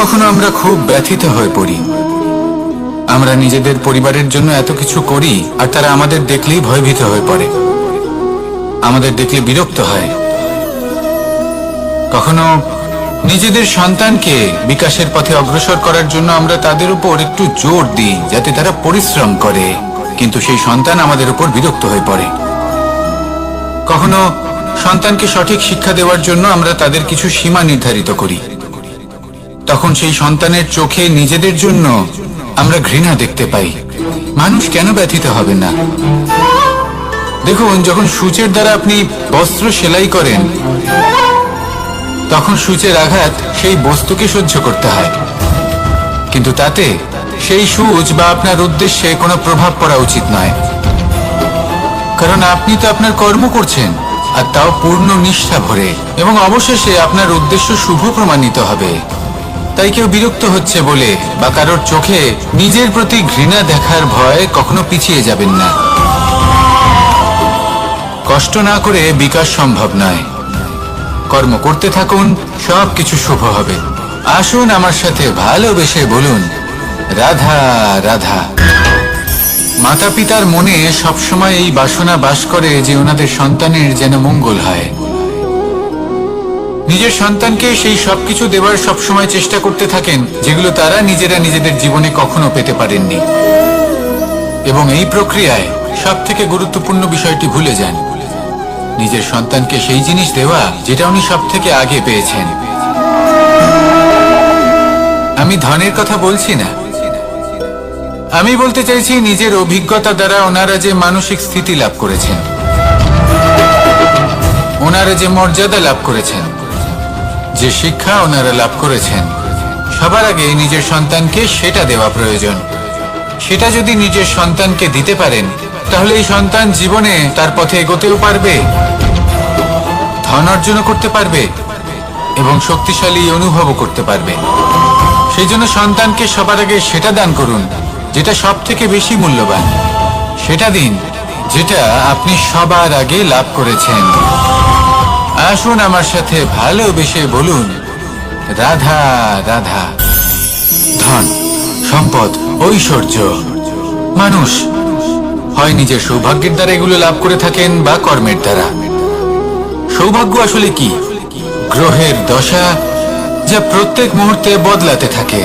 কখনো আমরা খুব ব্যথিত হয়ে পড়ি। আমরা নিজেদের পরিবারের জন্য এত কিছু করি আর তারা আমাদের দেখলেই ভয়ভীত হয়ে পড়ে, আমাদের দেখলে বিরক্ত হয়। কখনো নিজেদের সন্তানকে বিকাশের পথে অগ্রসর করার জন্য আমরা তাদের উপর একটু জোর দিই যাতে তারা পরিশ্রম করে, কিন্তু সেই সন্তান আমাদের উপর বিরক্ত হয়ে পড়ে। কখনো সন্তানকে সঠিক শিক্ষা দেওয়ার জন্য আমরা তাদের কিছু সীমা নির্ধারিত করি, তখন সেই সন্তানের চোখে নিজেদের জন্য আমরা ঘৃণা দেখতে পাই। মানুষ কেন ব্যথিত হবে না? দেখুন, যখন সূচের দ্বারা আপনি বস্ত্র সেলাই করেন তখন সূচের আঘাত সেই বস্তুকে সহ্য করতে হয়, কিন্তু তাতে সেই সূচ বা আপনার উদ্দেশ্যে কোনো প্রভাব পড়া উচিত নয়, কারণ আপনি তো আপনার কর্ম করছেন, আর তাও পূর্ণ নিষ্ঠা ভরে, এবং অবশেষে আপনার উদ্দেশ্য শুভ প্রমাণিত হবে। তাই কেউ বিরক্ত হচ্ছে বলে বা কারোর চোখে নিজের প্রতি ঘৃণা দেখার ভয় কখনো পিছিয়ে যাবেন না। কষ্ট না করে বিকাশ সম্ভব নয়। কর্ম করতে থাকুন, সবকিছু শুভ হবে। আসুন আমার সাথে ভালোবেসে বলুন, রাধা রাধা। মাতা পিতার মনে সবসময় এই বাসনা বাস করে যে ওনাদের সন্তানের যেন মঙ্গল হয়। নিজের সন্তানকে সেই সবকিছু দেওয়ার সবসময় চেষ্টা করতে থাকেন যেগুলো তারা নিজেরা নিজেদের জীবনে কখনো পেতে পারেননি, এবং এই প্রক্রিয়ায় সব থেকে গুরুত্বপূর্ণ বিষয়টি ভুলে যান, নিজের সন্তানকে সেই জিনিস দেওয়া যেটা উনি সব থেকে আগে পেয়েছেন। আমি ধনের কথা বলছি না, আমি বলতে চাইছি নিজের অভিজ্ঞতা দ্বারা ওনারা যে মানসিক স্থিতি লাভ করেছেন, ওনারা যে মর্যাদা লাভ করেছেন, যে শিক্ষা ওনারা লাভ করেছেন, সবার আগে নিজের সন্তানকে সেটা দেওয়া প্রয়োজন। সেটা যদি নিজের সন্তানকে দিতে পারেন তাহলে এই সন্তান জীবনে তার পথে এগোতেও পারবে, ধন অর্জন করতে পারবে এবং শক্তিশালী অনুভবও করতে পারবে। সেই জন্য সন্তানকে সবার আগে সেটা দান করুন যেটা সব থেকে বেশি মূল্যবান। সেটা দিন যেটা আপনি সবার আগে লাভ করেছেন। আসুন আমার সাথে ভালোবেসে বলুন, রাধা রাধা। ধন, সম্পদ, ঐশ্বর্য, মানুষ হয় নিজের সৌভাগ্যের দ্বারা এগুলো লাভ করে থাকেন বা কর্মের দ্বারা। সৌভাগ্য আসলে কি? গ্রহের দশা যা প্রত্যেক মুহূর্তে বদলাতে থাকে।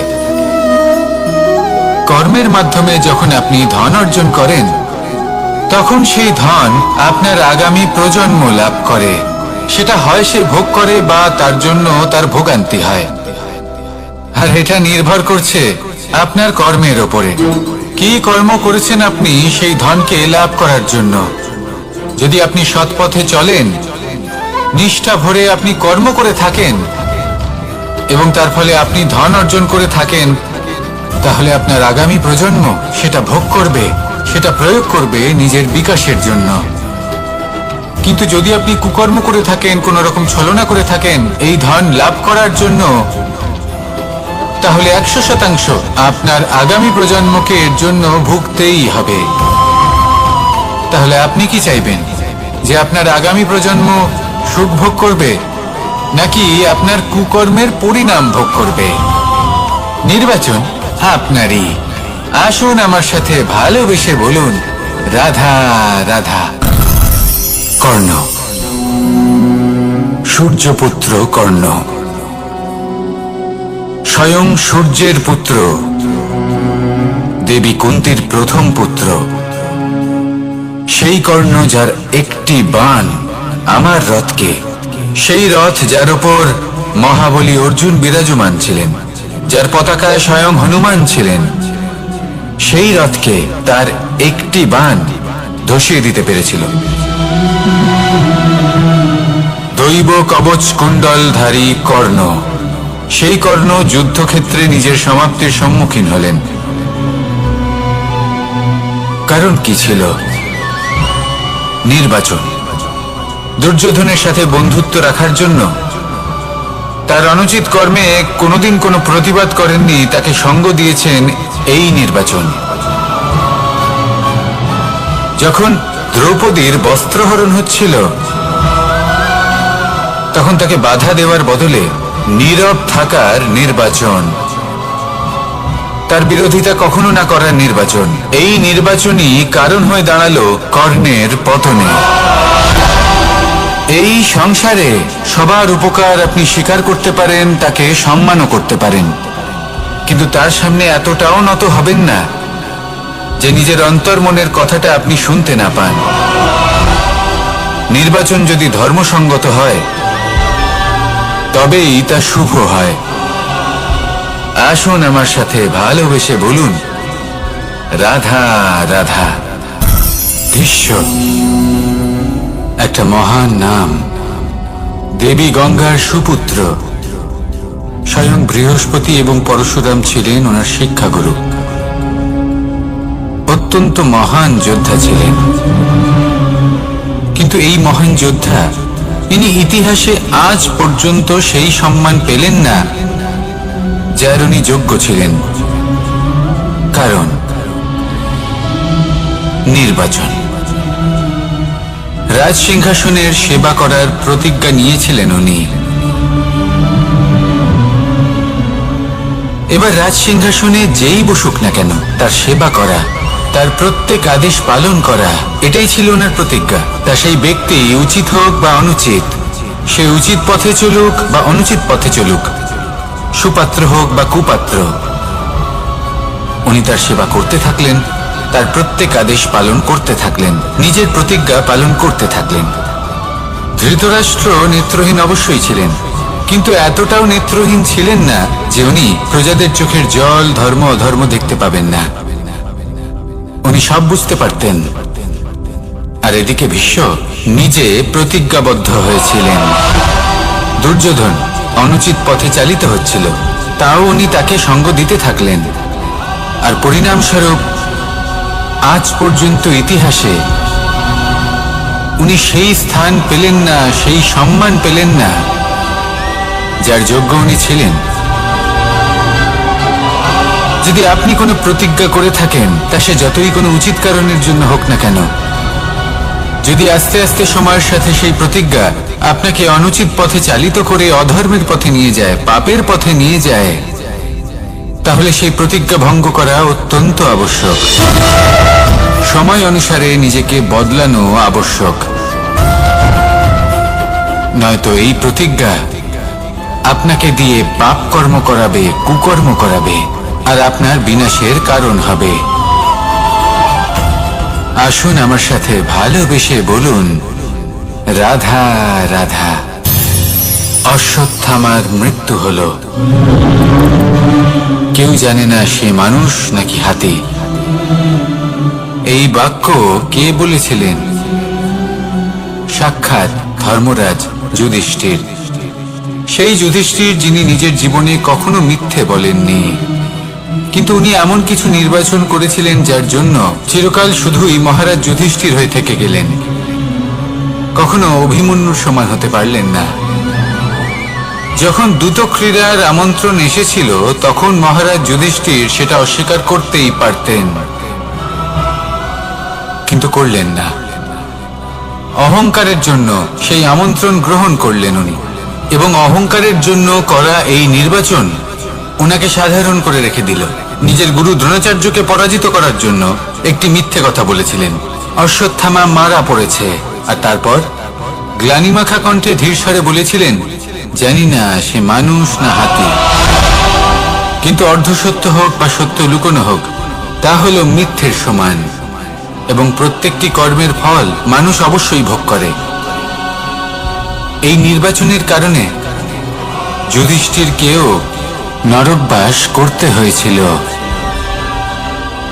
কর্মের মাধ্যমে যখন আপনি ধন অর্জন করেন তখন সেই ধন আপনার আগামী প্রজন্ম লাভ করে। সেটা হয় সে ভোগ করে বা তার জন্য তার ভোগান্তি হয়, আর এটা নির্ভর করছে আপনার কর্মের ওপরে। কি কর্ম করেছেন আপনি সেই ধনকে লাভ করার জন্য? যদি আপনি সৎ পথে চলেন, নিষ্ঠা ভরে আপনি কর্ম করে থাকেন এবং তার ফলে আপনি ধন অর্জন করে থাকেন, তাহলে আপনার আগামী প্রজন্ম সেটা ভোগ করবে, সেটা প্রয়োগ করবে নিজের বিকাশের জন্য। কিন্তু যদি আপনি কুকর্ম করে থাকেন, কোন রকম ছলনা করে থাকেন এই ধন লাভ করার জন্য, তাহলে 100% আপনার আগামী প্রজন্মকে এর জন্য ভুগতেই হবে। তাহলে আপনি কি চাইবেন? যে আপনার আগামী প্রজন্ম সুখ ভোগ করবে নাকি আপনার কুকর্মের পরিণাম ভোগ করবে? নির্বাচন আপনারই। আসুন আমার সাথে ভালোবেসে বলুন, রাধা রাধা। কর্ণ, সূর্যপুত্র কর্ণ, স্বয়ং সূর্যের পুত্র, দেবী কুন্তীর প্রথম পুত্র। সেই কর্ণ যার একটি বাণ আমার রথকে, সেই রথ যার উপর মহাবলী অর্জুন বিরাজমান ছিলেন, যার পতাকায় স্বয়ং হনুমান ছিলেন, সেই রথকে তার একটি বাণ ধসিয়ে দিতে পেরেছিল। দৈব কবচ কুণ্ডলধারী কর্ণ, সেই কর্ণ যুদ্ধক্ষেত্রে নিজের সমাপ্তির সম্মুখীন হলেন। কারণ কি ছিল? নির্বাচন। দুর্যোধনের সাথে বন্ধুত্ব রাখার জন্য তার অনুচিত কর্মে কোনোদিন কোনো প্রতিবাদ করেননি, তাকে সঙ্গ দিয়েছেন এই নির্বাচন। যখন দ্রৌপদীর বস্ত্রহরণ হচ্ছিল তখন তাকে বাধা দেওয়ার বদলে নীরব থাকার নির্বাচন। তার বিরোধিতা কখনো না করার নির্বাচন। এই নির্বাচনই কারণ হয়ে দাঁড়ালো কর্ণের পতনে। এই সংসারে সবার উপকার আপনি স্বীকার করতে পারেন, তাকে সম্মানও করতে পারেন, কিন্তু তার সামনে এতটাও নত হবেন না যে নিজের অন্তর্মনের কথাটা আপনি শুনতে না পান। নির্বাচন যদি ধর্মসঙ্গত হয় তবেই তা শুভ হয়। আসুন আমার সাথে ভালোবেসে বলুন, রাধা রাধা। ভীষ্ম একটা মহান নাম, দেবী গঙ্গার সুপুত্র। স্বয়ং বৃহস্পতি এবং পরশুরাম ছিলেন ওনার শিক্ষাগুরু। অত্যন্ত মহান যোদ্ধা ছিলেন, কিন্তু এই মহান যোদ্ধা ইনি ইতিহাসে আজ পর্যন্ত সেই সম্মান পেলেন না যার উনি যোগ্য ছিলেন। কারণ নির্বাচন। রাজ সিংহাসনের সেবা করার প্রতিজ্ঞা নিয়েছিলেন উনি। এবার রাজ সিংহাসনে যেই বসুক না কেন তার সেবা করা, তার প্রত্যেক আদেশ পালন করা, এটাই ছিল ওনার প্রতিজ্ঞা। তা সেই ব্যক্তি উচিত হোক বা অনুচিত, সে উচিত পথে চলুক বা অনুচিত পথে চলুক, সুপাত্র হোক বা কুপাত্র, উনি তার সেবা করতে থাকলেন, তার প্রত্যেক আদেশ পালন করতে থাকলেন, নিজের প্রতিজ্ঞা পালন করতে থাকলেন। ধৃতরাষ্ট্র নেত্রহীন অবশ্যই ছিলেন, কিন্তু এতটাও নেত্রহীন ছিলেন না যে উনি প্রজাদের চোখের জল, ধর্ম অধর্ম দেখতে পাবেন না। উনি সব বুঝতে পারতেন। আর এদিকে ভীষ্ম নিজে প্রতিজ্ঞাবদ্ধ হয়েছিলেন। দুর্যোধন অনুচিত পথে চালিত হচ্ছিল, তাও উনি তাকে সঙ্গ দিতে থাকলেন। আর পরিণামস্বরূপ আজ পর্যন্ত ইতিহাসে উনি সেই স্থান পেলেন না, সেই সম্মান পেলেন না যার যোগ্য উনি ছিলেন। যদি আপনি কোনো প্রতিজ্ঞা করে থাকেন, তা সে যতই কোনো উচিত কারণের জন্য হোক না কেন, যদি আস্তে আস্তে সময়ের সাথে সেই প্রতিজ্ঞা আপনাকে অনুচিত পথে চালিত করে অধর্মের পথে নিয়ে যায়, পাপের পথে নিয়ে যায়, তাহলে সেই প্রতিজ্ঞা ভঙ্গ করা অত্যন্ত আবশ্যক। সময় অনুসারে নিজেকে বদলানো আবশ্যক, নয়তো এই প্রতিজ্ঞা আপনাকে দিয়ে পাপ কর্ম করাবে, কুকর্ম করাবে, আর আপনার বিনাশের কারণ হবে। আসুন আমার সাথে ভালোবেসে বলুন, রাধা রাধা। অশ্বত্থামার মৃত্যু হলো। কেউ জানে না সে মানুষ নাকি হাতি। এই বাক্য কে বলেছিলেন? সাক্ষাৎ ধর্মরাজ যুধিষ্ঠির। সেই যুধিষ্ঠির যিনি নিজের জীবনে কখনো মিথ্যে বলেননি, কিন্তু উনি এমন কিছু নির্বাচন করেছিলেন যার জন্য চিরকাল শুধুই মহারাজ যুধিষ্ঠির হয়ে থেকে গেলেন, কখনো অভিমন্যুর সমান হতে পারলেন না। যখন দ্রুত ক্রীড়ার আমন্ত্রণ এসেছিল তখন মহারাজ যুধিষ্ঠির সেটা অস্বীকার করতেই পারতেন, কিন্তু করলেন না। অহংকারের জন্য সেই আমন্ত্রণ গ্রহণ করলেন উনি, এবং অহংকারের জন্য করা এই নির্বাচন ওনাকে সাধারণ করে রেখে দিল। নিজের গুরু দ্রোণাচার্যকে পরাজিত করার জন্য একটি মিথ্যে কথা বলেছিলেন। অশ্বত্থামা মারা পড়েছে, আর তারপর গ্লানিমাখা কণ্ঠে ধীর স্বরে বলেছিলেন, জানি না সে মানুষ না হাতি। কিন্তু অর্ধসত্য হোক বা সত্য লুকোনো হোক, তা হলো মিথ্যের সমান, এবং প্রত্যেকটি কর্মের ফল মানুষ অবশ্যই ভোগ করে। এই নির্বাচনের কারণে যুধিষ্ঠিরকেও নরকবাস করতে হয়েছিল।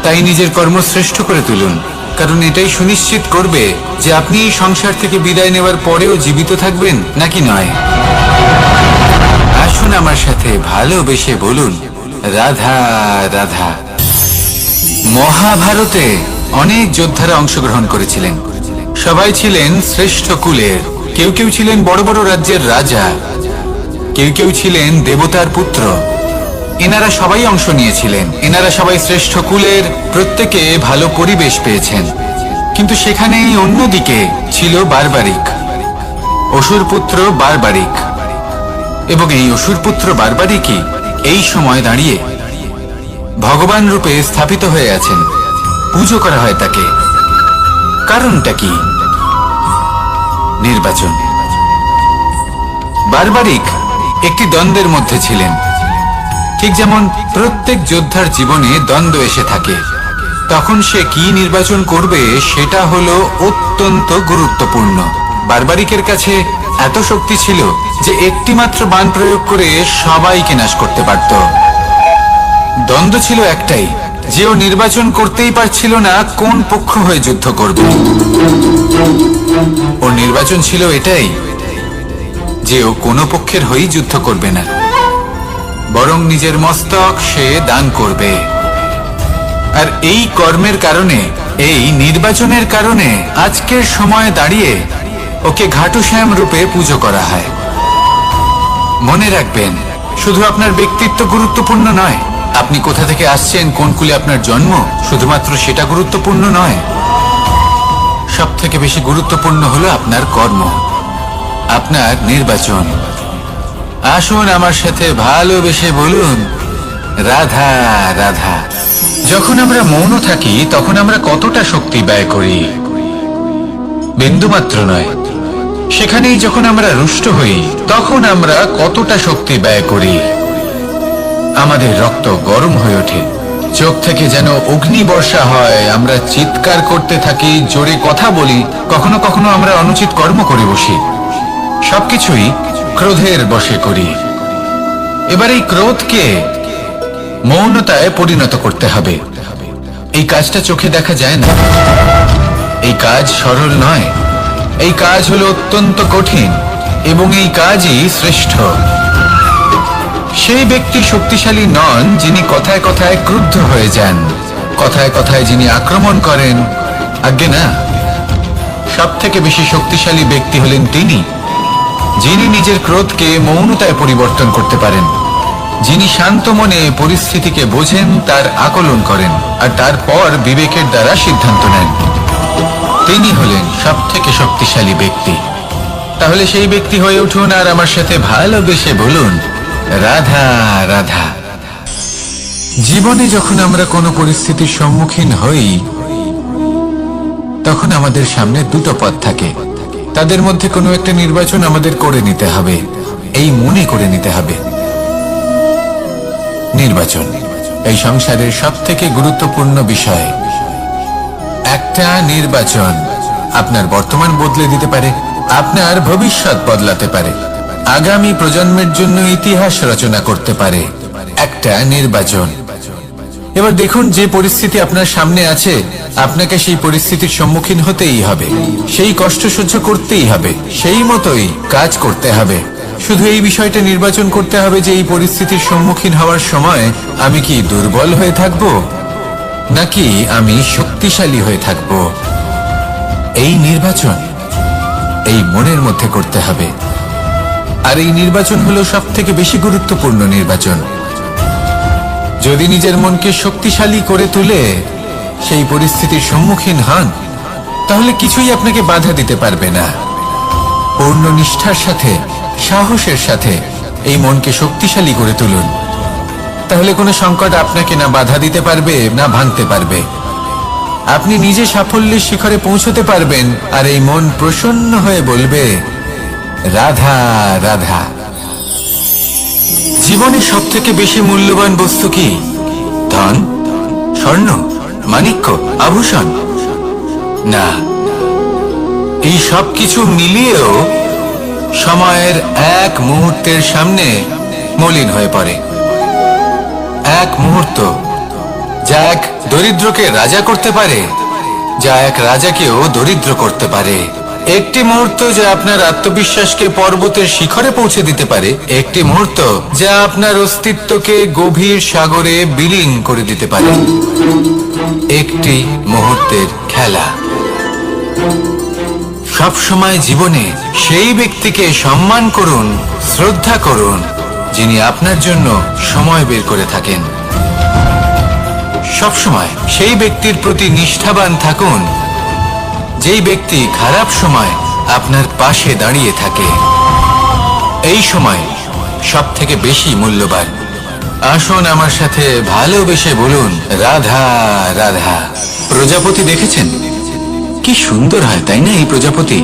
তাই নিজের কর্ম শ্রেষ্ঠ করে তুলুন, কারণ এটাই সুনিশ্চিত করবে যে আপনি এই সংসার থেকে বিদায় নেওয়ার পরেও জীবিত থাকবেন নাকি নয়। আসুন আমার সাথে ভালোবেসে বলুন, রাধা রাধা। মহাভারতে অনেক যোদ্ধারা অংশগ্রহণ করেছিলেন। সবাই ছিলেন শ্রেষ্ঠ কুলের। কেউ কেউ ছিলেন বড় বড় রাজ্যের রাজা, কেউ কেউ ছিলেন দেবতার পুত্র। এনারা সবাই অংশ নিয়েছিলেন। এনারা সবাই শ্রেষ্ঠ কুলের, প্রত্যেকে ভালো পরিবেশ পেয়েছেন। কিন্তু সেখানেই অন্যদিকে ছিল বারবারিক, অসুর পুত্র বারবারিক। এবং এই অসুর পুত্র বারবারিকই এই সময় দাঁড়িয়ে ভগবান রূপে স্থাপিত হয়ে আছেন, পুজো করা হয় তাকে। কারণটা কি? নির্বাচন। বারবারিক একটি দ্বন্দ্বের মধ্যে ছিলেন, ঠিক যেমন প্রত্যেক যোদ্ধার জীবনে দ্বন্দ্ব এসে থাকে। তখন সে কি নির্বাচন করবে সেটা হলো অত্যন্ত গুরুত্বপূর্ণ। বারবারিকের কাছে এত শক্তি ছিল যে একটি মাত্র বাণ প্রয়োগ করে সবাইকে নাশ করতে পারত। দ্বন্দ্ব ছিল একটাই, যে ও নির্বাচন করতেই পারছিল না কোন পক্ষ হয়ে যুদ্ধ করবে। ওর নির্বাচন ছিল এটাই যে ও কোনো পক্ষের হয়েই যুদ্ধ করবে না, বরং নিজের মস্তক সে দান করবে। আর এই কর্মের কারণে, এই নির্বাচনের কারণে আজকের সময়ে দাঁড়িয়ে ওকে ঘাটুশ্যাম রূপে পুজো করা হয়। মনে রাখবেন, শুধু আপনার ব্যক্তিত্ব গুরুত্বপূর্ণ নয়, আপনি কোথা থেকে আসছেন, কোন কুলে আপনার জন্ম, শুধুমাত্র সেটা গুরুত্বপূর্ণ নয়। সব থেকে বেশি গুরুত্বপূর্ণ হলো আপনার কর্ম, আপনার নির্বাচন। আসুন আমার সাথে ভালোবেসে বলুন, রাধা রাধা। যখন আমরা মৌন থাকি তখন আমরা কতটা শক্তি ব্যয় করি, বিন্দুমাত্র নয়। সেখানেই যখন আমরা রুষ্ট হই তখন আমরা কতটা শক্তি ব্যয় করি। আমাদের রক্ত গরম হয়ে ওঠে, চোখ থেকে যেন অগ্নি বর্ষা হয়, আমরা চিৎকার করতে থাকি, জোরে কথা বলি, কখনো কখনো আমরা অনুচিত কর্ম করে বসি। সবকিছুই ক্রোধের বশে করি। এবার এই ক্রোধকে মৌনতায় পরিণত করতে হবে। এই কাজটা চোখে দেখা যায় না, এই কাজ সরল নয়, এই কাজ হলো অত্যন্ত কঠিন এবং এই কাজই শ্রেষ্ঠ। সেই ব্যক্তি শক্তিশালী নন যিনি কথায় কথায় ক্রুদ্ধ হয়ে যান, কথায় কথায় যিনি আক্রমণ করেন। আজ্ঞে না, সব থেকে বেশি শক্তিশালী ব্যক্তি হলেন তিনি যিনি নিজের ক্রোধকে মৌনতায় পরিবর্তন করতে পারেন, যিনি শান্ত মনে পরিস্থিতিকে বোঝেন, তার আকলন করেন আর তারপর বিবেকের দ্বারা সিদ্ধান্ত নেন। তিনি হলেন সব থেকে শক্তিশালী ব্যক্তি। তাহলে সেই ব্যক্তি হয়ে উঠুন আর আমার সাথে ভালোবেসে বলুন, রাধা রাধা। জীবনে যখন আমরা কোনো পরিস্থিতির সম্মুখীন হই তখন আমাদের সামনে দুটো পথ থাকে, তাদের মধ্যে কোনো একটা নির্বাচন আমাদের করে নিতে হবে, এই মনে করে নিতে হবে। নির্বাচন এই সংসারের সব থেকে গুরুত্বপূর্ণ বিষয়। একটা নির্বাচন আপনার বর্তমান বদলে দিতে পারে, আপনার ভবিষ্যৎ বদলাতে পারে, আগামী প্রজন্মের জন্য ইতিহাস রচনা করতে পারে। একটা নির্বাচন। এবার দেখুন, যে পরিস্থিতি আপনার সামনে আছে, আপনাকে সেই পরিস্থিতির সম্মুখীন হতেই হবে, সেই কষ্ট সহ্য করতেই হবে, সেই মতোই কাজ করতে হবে। শুধু এই বিষয়টা নির্বাচন করতে হবে যে এই পরিস্থিতির সম্মুখীন হওয়ার সময় আমি কি দুর্বল হয়ে থাকব নাকি আমি শক্তিশালী হয়ে থাকব। এই নির্বাচন এই মনের মধ্যে করতে হবে। আর এই নির্বাচন হলো সব থেকে বেশি গুরুত্বপূর্ণ নির্বাচন। যদি নিজের মনকে শক্তিশালী করে তুলে সেই পরিস্থিতির সম্মুখীন হন, তাহলে কিছুই আপনাকে বাধা দিতে পারবে না। পূর্ণ নিষ্ঠার সাথে, সাহসের সাথে এই মনকে শক্তিশালী করে তুলুন, তাহলে কোনো সংকট আপনাকে না বাধা দিতে পারবে না ভাঙতে পারবে। আপনি নিজে সাফল্যের শিখরে পৌঁছতে পারবেন আর এই মন প্রসন্ন হয়ে বলবে, রাধা রাধা। জীবনে সব থেকে বেশি মূল্যবান বস্তু কি? ধন, স্বর্ণ, মাণিক্য, আভূষণ? না, এই সব কিছু মিলিয়েও সময়ের এক মুহূর্তের সামনে মলিন হয়ে পড়ে। এক মুহূর্ত যা এক দরিদ্রকে রাজা করতে পারে, যা এক রাজাকেও দরিদ্র করতে পারে। একটি মুহূর্ত যা আপনার আত্মবিশ্বাসকে পর্বতের শিখরে পৌঁছে দিতে পারে, একটি মুহূর্ত যা আপনার অস্তিত্বকে গভীর সাগরে বিলীন করে দিতে পারে। একটি মুহূর্তের খেলা। সব সময় জীবনে সেই ব্যক্তিকে সম্মান করুন, শ্রদ্ধা করুন, যিনি আপনার জন্য সময় বের করে থাকেন। সব সময় সেই ব্যক্তির প্রতি নিষ্ঠাবান থাকুন যেই ব্যক্তি খারাপ সময় আপনার পাশে দাঁড়িয়ে থাকে। এই সময় সব থেকে বেশি মূল্যবান। আসুন আমার সাথে ভালোবেসে বলুন রাধা রাধা। প্রজাপতি দেখেছেন কি সুন্দর হয়, তাই না? এই প্রজাপতি,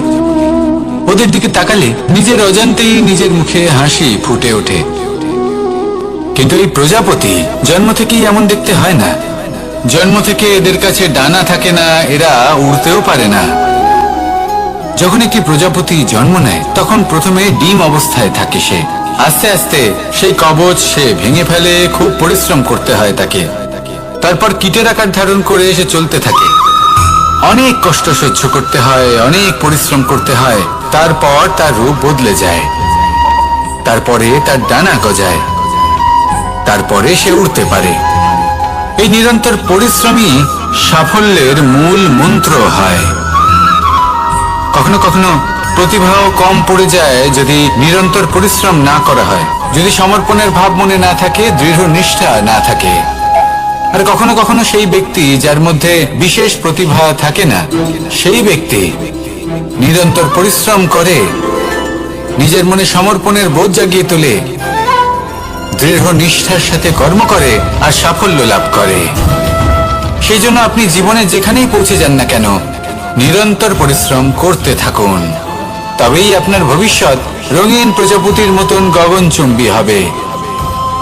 ওদের দিকে তাকালে নিজের অজান্তেই নিজের মুখে হাসি ফুটে ওঠে। কিন্তু এই প্রজাপতি জন্ম থেকেই এমন দেখতে হয় না। জন্ম থেকে এদের কাছে ডানা থাকে না, এরা উড়তেও পারে না। যখন একটি প্রজাপতি জন্ম নেয় তখন প্রথমে ডিম অবস্থায় থাকে সে। আস্তে আস্তে সেই কবচ সে ভেঙে ফেলে, খুব পরিশ্রম করতে হয় তাকে। তারপর কীটের আকার ধারণ করে সে চলতে থাকে। অনেক কষ্ট সহ্য করতে হয়, অনেক পরিশ্রম করতে হয়। তারপর তার রূপ বদলে যায়, তারপরে তার ডানা গজায়, তারপরে সে উড়তে পারে। এই নিরন্তর পরিশ্রমই সাফল্যের মূল মন্ত্র হয়। কখনো কখনো প্রতিভাও কম পড়ে যায় যদি নিরন্তর পরিশ্রম না করা হয়, যদি সমর্পণের ভাব মনে না থাকে, দৃঢ় নিষ্ঠা না থাকে। আর কখনো কখনো সেই ব্যক্তি যার মধ্যে বিশেষ প্রতিভা থাকে না, সেই ব্যক্তি নিরন্তর পরিশ্রম করে, নিজের মনে সমর্পণের বোধ জাগিয়ে তোলে, দৃঢ় নিষ্ঠার সাথে কর্ম করে আর সাফল্য লাভ করে। সেই জন্য আপনি জীবনে যেখানেই পৌঁছে যান না কেন, নিরন্তর পরিশ্রম করতে থাকুন। তবেই আপনার ভবিষ্যৎ রঙিন প্রজাপতির মতন গগনচুম্বী হবে।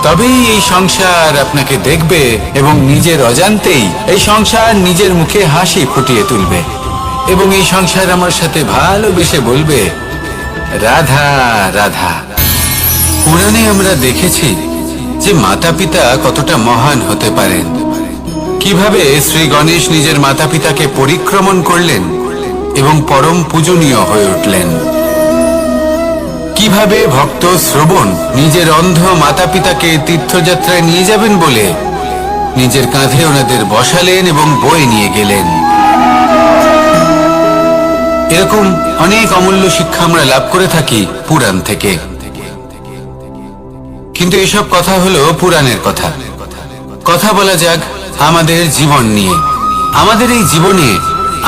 তবেই এই সংসার আপনাকে দেখবে এবং নিজের অজান্তেই এই সংসার নিজের মুখে হাসি ফুটিয়ে তুলবে এবং এই সংসার আমার সাথে ভালোবেসে বলবে রাধা রাধা। পুরাণে আমরা দেখেছি যে মাতা পিতা কতটা মহান হতে পারেন। কিভাবে শ্রী গণেশ নিজের মাতা পিতাকে পরিক্রমণ করলেন এবং পরম পূজনীয় হয়ে উঠলেন। কিভাবে ভক্ত শ্রবণ নিজের অন্ধ মাতা পিতাকে তীর্থযাত্রায় নিয়ে যাবেন বলে নিজের কাঁধে ওনাদের বসালেন এবং বয়ে নিয়ে গেলেন। এরকম অনেক অমূল্য শিক্ষা আমরা লাভ করে থাকি পুরাণ থেকে। কিন্তু এসব কথা হলো পুরাণের কথা। কথা বলা যাক আমাদের জীবন নিয়ে। আমাদের এই জীবনে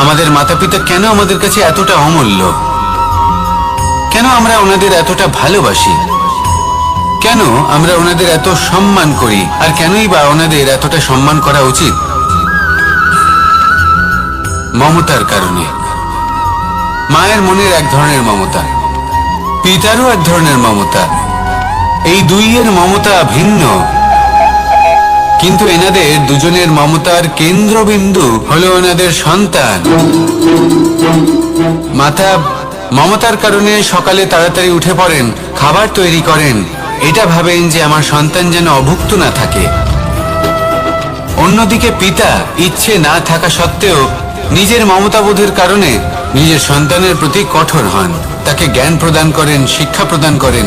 আমাদের মাতা পিতা কেন আমাদের কাছে এতটা অমূল্য? কেন আমরা ওনাদের এতটা ভালোবাসি? কেন আমরা ওনাদের এত সম্মান করি? আর কেনই বা ওনাদের এতটা সম্মান করা উচিত? মমতার কারণে। মায়ের মনের এক ধরনের মমতা, পিতারও এক ধরনের মমতা। এই দুইয়ের মমতা ভিন্ন, কিন্তু এনাদের দুজনের মমতার কেন্দ্রবিন্দু হলো ওনাদের সন্তান। মাতা মমতার কারণে সকালে তাড়াতাড়ি উঠে পড়েন, খাবার তৈরি করেন, এটা ভাবেন যে আমার সন্তান যেন অভুক্ত না থাকে। অন্যদিকে পিতা ইচ্ছে না থাকা সত্ত্বেও নিজের মমতাবোধের কারণে নিজের সন্তানের প্রতি কঠোর হন, তাকে জ্ঞান প্রদান করেন, শিক্ষা প্রদান করেন,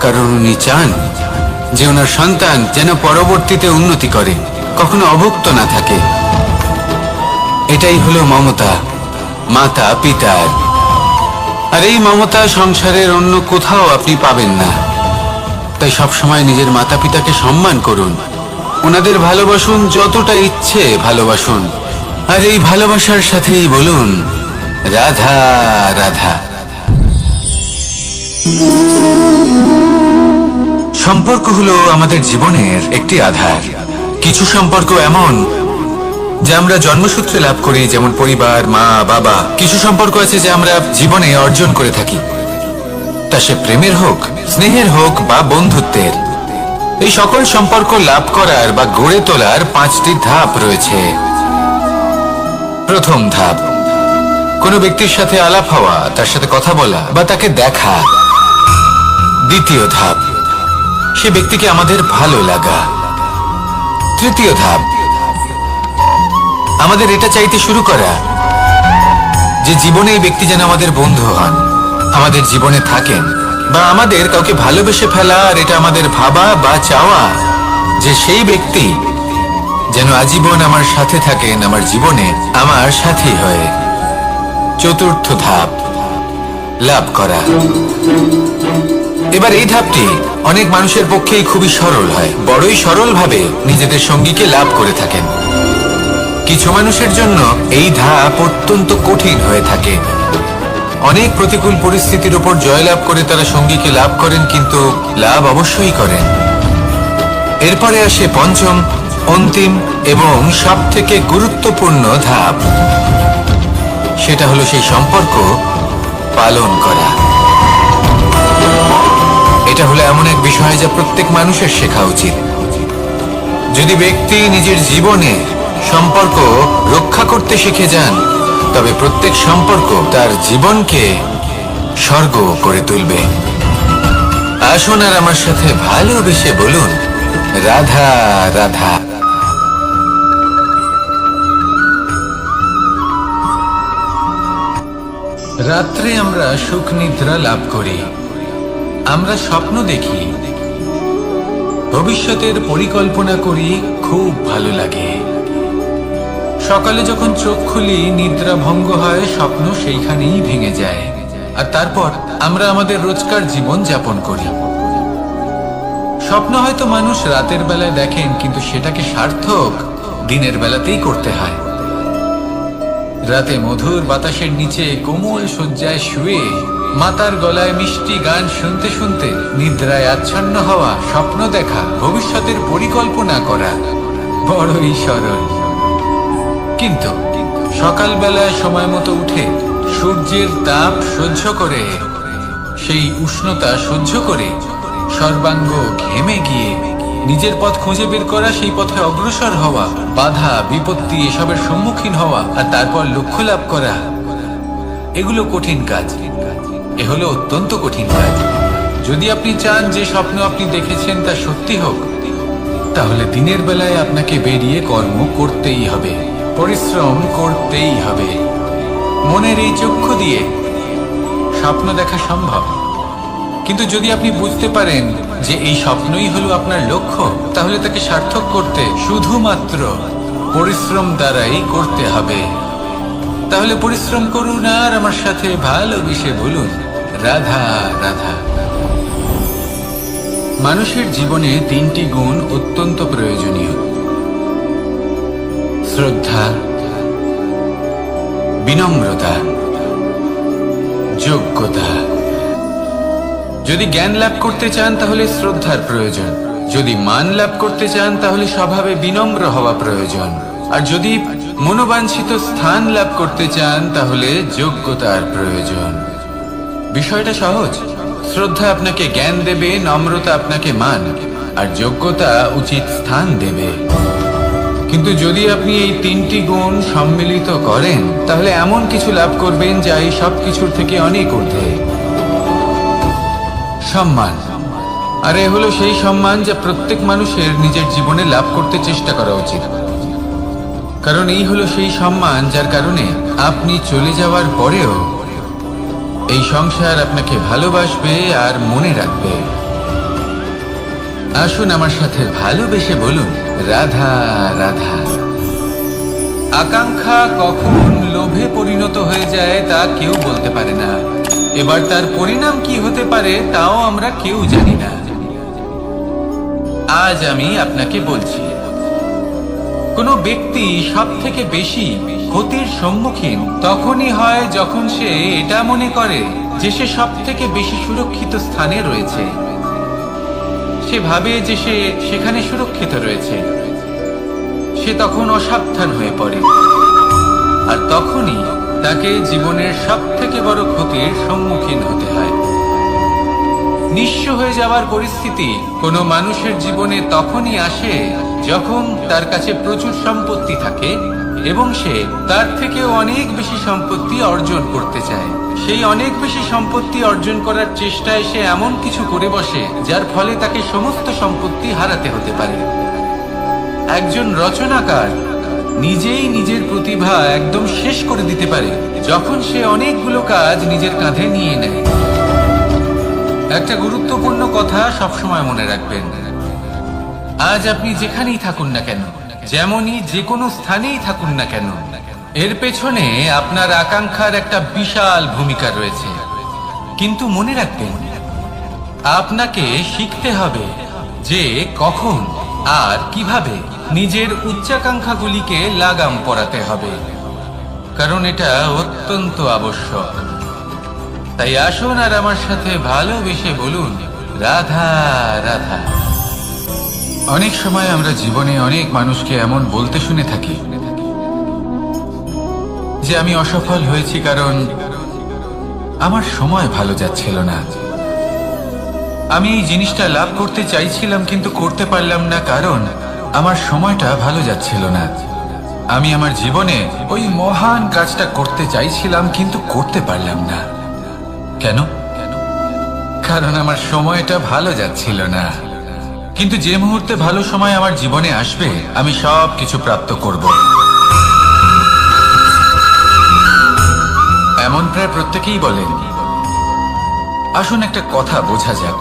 কারণ উনি চান যে ওনার সন্তান যেন পরবর্তীতে উন্নতি করে, কখনো অভুক্ত না থাকে। এটাই হলো মমতা মাতা পিতার। আর এই মমতা সংসারের অন্য কোথাও আপনি পাবেন না। তাই সবসময় নিজের মাতা পিতাকে সম্মান করুন, ওনাদের ভালোবাসুন, যতটা ইচ্ছে ভালোবাসুন। আর এই ভালোবাসার সাথেই বলুন রাধা রাধা। সম্পর্ক হলো আমাদের জীবনের একটি আধার। কিছু সম্পর্ক এমন যা আমরা জন্মসূত্রে লাভ করি, যেমন পরিবার, মা বাবা। কিছু সম্পর্ক আছে যা আমরা জীবনে অর্জন করে থাকি, তা সে প্রেমের হোক, স্নেহের হোক বা বন্ধুত্বের। এই সকল সম্পর্ক লাভ করার বা গড়ে তোলার 5টি ধাপ রয়েছে। প্রথম ধাপ, কোনো ব্যক্তির সাথে আলাপ হওয়া, তার সাথে কথা বলা বা তাকে দেখা। দ্বিতীয় ধাপ, সে ব্যক্তিকে আমাদের ভালো লাগা। তৃতীয় ধাপ, আমাদের এটা চাইতে শুরু করা যে জীবনে এই ব্যক্তি যেন আমাদের বন্ধু হন, আমাদের জীবনে থাকেন, বা আমাদের কাউকে ভালোবেসে ফেলা আর এটা আমাদের ভাবা বা চাওয়া যে সেই ব্যক্তি যেন আজীবন আমার সাথে থাকেন, আমার জীবনে আমার সাথী হয়ে। চতুর্থ ধাপ, লাভ করা। এবার এই ধাপটি অনেক মানুষের পক্ষেই খুবই সরল হয়, বড়ই সরল ভাবে নিজেদের সঙ্গীকে লাভ করে থাকেন। কিছু মানুষের জন্য এই ধাপ অত্যন্ত কঠিন হয়ে থাকে। অনেক প্রতিকূল পরিস্থিতির উপর জয়লাভ করে তারা সঙ্গীকে লাভ করেন, কিন্তু লাভ অবশ্যই করেন। এরপরে আসে পঞ্চম, অন্তিম এবং সবথেকে গুরুত্বপূর্ণ ধাপ। সেটা হলো সেই সম্পর্ক পালন করা। এটা হলো এমন এক বিষয় যা প্রত্যেক মানুষের শেখা উচিত। যদি ব্যক্তি নিজের জীবনে সম্পর্ক রক্ষা করতে শিখে যান, তবে প্রত্যেক সম্পর্ক তার জীবনকে স্বর্গ করে তুলবে। আসুন আর আমার সাথে ভালোবেসে বলুন, রাধা রাধা। রাত্রে আমরা সুখ নিদ্রা লাভ করি, আমরা স্বপ্ন দেখি, ভবিষ্যতের পরিকল্পনা করি, খুব ভালো লাগে। সকালে যখন চোখ খুলি, নিদ্রা ভঙ্গ হয়, স্বপ্ন সেইখানেই ভেঙে যায়, আর তারপর আমরা আমাদের রোজকার জীবন যাপন করি। স্বপ্ন হয়তো মানুষ রাতের বেলায় দেখেন, কিন্তু সেটাকে সার্থক দিনের বেলাতেই করতে হয়। রাতে মধুর বাতাসের নিচে কোমল শয্যায় শুয়ে মাতার গলায় মিষ্টি গান শুনতে শুনতে নিদ্রায় আচ্ছন্ন হওয়া, স্বপ্ন দেখা, ভবিষ্যতের পরিকল্পনা করা বড়ই সরল। কিন্তু সকালবেলায় সময় মতো উঠে সূর্যের তাপ সহ্য করে, সেই উষ্ণতা সহ্য করে সর্বাঙ্গ ঘেমে গিয়ে নিজের পথ খুঁজে বের করা, সেই পথে অগ্রসর হওয়া, বাধা বিপত্তি এসবের সম্মুখীন হওয়া, আর তারপর লক্ষ্য লাভ করা, এগুলো কঠিন কাজ। এ হলো অত্যন্ত কঠিন কাজ। যদি আপনি চান যে স্বপ্ন আপনি দেখেছেন তা সত্যি হোক, তাহলে দিনের বেলায় আপনাকে বেরিয়ে কর্ম করতেই হবে, পরিশ্রম করতেই হবে। মনের এই চক্ষু দিয়ে স্বপ্ন দেখা সম্ভব, কিন্তু যদি আপনি বুঝতে পারেন যে এই স্বপ্নই হলো আপনার লক্ষ্য, তাহলে তাকে সার্থক করতে শুধুমাত্র পরিশ্রম দ্বারাই করতে হবে। তাহলে পরিশ্রম করুন আর আমার সাথে ভালোবেসে বলুন, রাধা রাধা। মানুষের জীবনে তিনটি গুণ অত্যন্ত প্রয়োজনীয়: শ্রদ্ধা, বিনম্রতা, যোগ্যতা। যদি জ্ঞান লাভ করতে চান তাহলে শ্রদ্ধার প্রয়োজন, যদি মান লাভ করতে চান তাহলে স্বভাবে বিনম্র হওয়া প্রয়োজন, আর যদি মনোবাঞ্ছিত স্থান লাভ করতে চান তাহলে যোগ্যতার প্রয়োজন। বিষয়টা সহজ। শ্রদ্ধা আপনাকে জ্ঞান দেবে, নম্রতা আপনাকে মান, আর যোগ্যতা উচিত স্থান দেবে। কিন্তু যদি আপনি এই তিনটি গুণ সম্মিলিত করেন, তাহলে এমন কিছু লাভ করবেন যা এই সব কিছুর থেকে অনেক ঊর্ধ্বে। সম্মান। আর এ হলো সেই সম্মান যা প্রত্যেক মানুষের নিজের জীবনে লাভ করতে চেষ্টা করা উচিত। কারণ এই হলো সেই সম্মান যার কারণে আপনি চলে যাওয়ার পরেও এই সংসার আপনাকে ভালোবাসবে আর মনে রাখবে। আসুন আমার সাথে ভালোবেসে বলুন, রাধা রাধা। আকাঙ্ক্ষা কখন লোভে পরিণত হয়ে যায় তা কেউ বলতে পারে না। এবার তার পরিণাম কি হতে পারে তাও আমরা কেউ জানি না। আজ আমি আপনাকে বলছি, কোনো ব্যক্তি সব থেকে বেশি ক্ষতির সম্মুখীন তখনই হয় যখন সে এটা মনে করে যে সে সব থেকে বেশি সুরক্ষিত স্থানে রয়েছে। সে ভাবে যে সে সেখানে সুরক্ষিত রয়েছে। সে তখন অসাবধান হয়ে পড়ে, আর তখনই তাকে জীবনের সব থেকে বড় ক্ষতির সম্মুখীন হতে হয়। নিঃস্ব হয়ে যাওয়ার পরিস্থিতি কোনো মানুষের জীবনে তখনই আসে যখন তার কাছে প্রচুর সম্পত্তি থাকে এবং সে তার থেকেও অনেক বেশি সম্পত্তি অর্জন করতে চায়। সেই অনেক বেশি সম্পত্তি অর্জন করার চেষ্টায় সে এমন কিছু করে বসে যার ফলে তাকে সমস্ত সম্পত্তি হারাতে হতে পারে। একজন রচনাকার নিজেই নিজের প্রতিভা একদম শেষ করে দিতে পারে যখন সে অনেকগুলো কাজ নিজের কাঁধে নিয়ে নেয়। একটা গুরুত্বপূর্ণ কথা সবসময় মনে রাখবেন, আজ আপনি যেখানেই থাকুন না কেন, যেমনই যে কোনো স্থানেই থাকুন না কেন, এর পেছনে আপনার আকাঙ্ক্ষার একটা বিশাল ভূমিকা রয়েছে। কিন্তু মনে রাখবেন, আপনাকে শিখতে হবে যে কখন আর কিভাবে নিজের উচ্চাকাঙ্ক্ষাগুলিকে লাগাম পরাতে হবে, কারণ এটা অত্যন্ত আবশ্যক। তাই আসুন আর আমার সাথে ভালোবেসে বলুন, রাধা রাধা। অনেক সময় আমরা জীবনে অনেক মানুষকে এমন বলতে শুনে থাকি যে আমি অসফল হয়েছি কারণ আমার সময় ভালো যাচ্ছিল না। আমি এই জিনিসটা লাভ করতে চাইছিলাম কিন্তু করতে পারলাম না কারণ আমার সময়টা ভালো যাচ্ছিল না। আমি আমার জীবনে ওই মহান কাজটা করতে চাইছিলাম কিন্তু করতে পারলাম না। কেন? কারণ আমার সময়টা ভালো যাচ্ছিল না। কিন্তু যে মুহূর্তে ভালো সময় আমার জীবনে আসবে আমি সব কিছু প্রাপ্ত করব। এমন প্রায় প্রত্যেকেই বলেন। আসুন একটা কথা বোঝা যাক।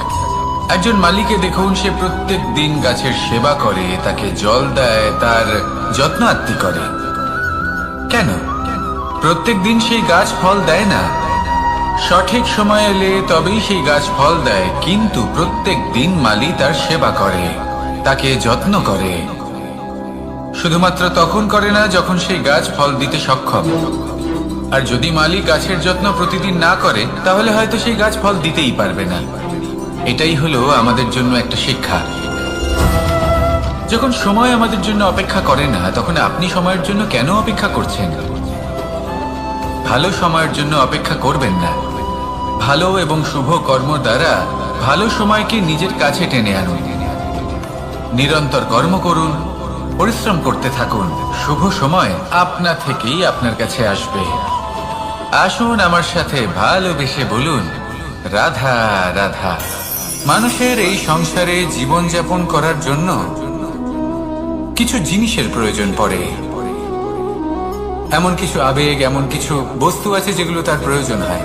একজন মালিকে দেখুন, সে প্রত্যেক দিন গাছের সেবা করে, তাকে জল দেয়, তার যত্ন আত্তি করে। কেন? প্রত্যেক দিন সেই গাছ ফল দেয় না। সঠিক সময় এলে তবেই সেই গাছ ফল দেয়, কিন্তু প্রত্যেক দিন মালি তার সেবা করে, তাকে যত্ন করে। শুধুমাত্র তখন করে না যখন সেই গাছ ফল দিতে সক্ষম। আর যদি মালি গাছের যত্ন প্রতিদিন না করে তাহলে হয়তো সেই গাছ ফল দিতেই পারবে না। এটাই হলো আমাদের জন্য একটা শিক্ষা। যখন সময় আমাদের জন্য অপেক্ষা করে না তখন আপনি সময়ের জন্য কেন অপেক্ষা করছেন? ভালো সময়ের জন্য অপেক্ষা করবেন না। ভালো এবং শুভ কর্ম দ্বারা ভালো সময়কে নিজের কাছে টেনে আনুন। নিরন্তর কর্ম করুন, পরিশ্রম করতে থাকুন। শুভ সময় আপনা থেকেই আপনার কাছে আসবে। আসুন আমার সাথে ভালোবেসে বলুন, রাধা রাধা। মানুষের এই সংসারে জীবনযাপন করার জন্য কিছু জিনিসের প্রয়োজন পড়ে। এমন কিছু আবেগ, এমন কিছু বস্তু আছে যেগুলো তার প্রয়োজন হয়।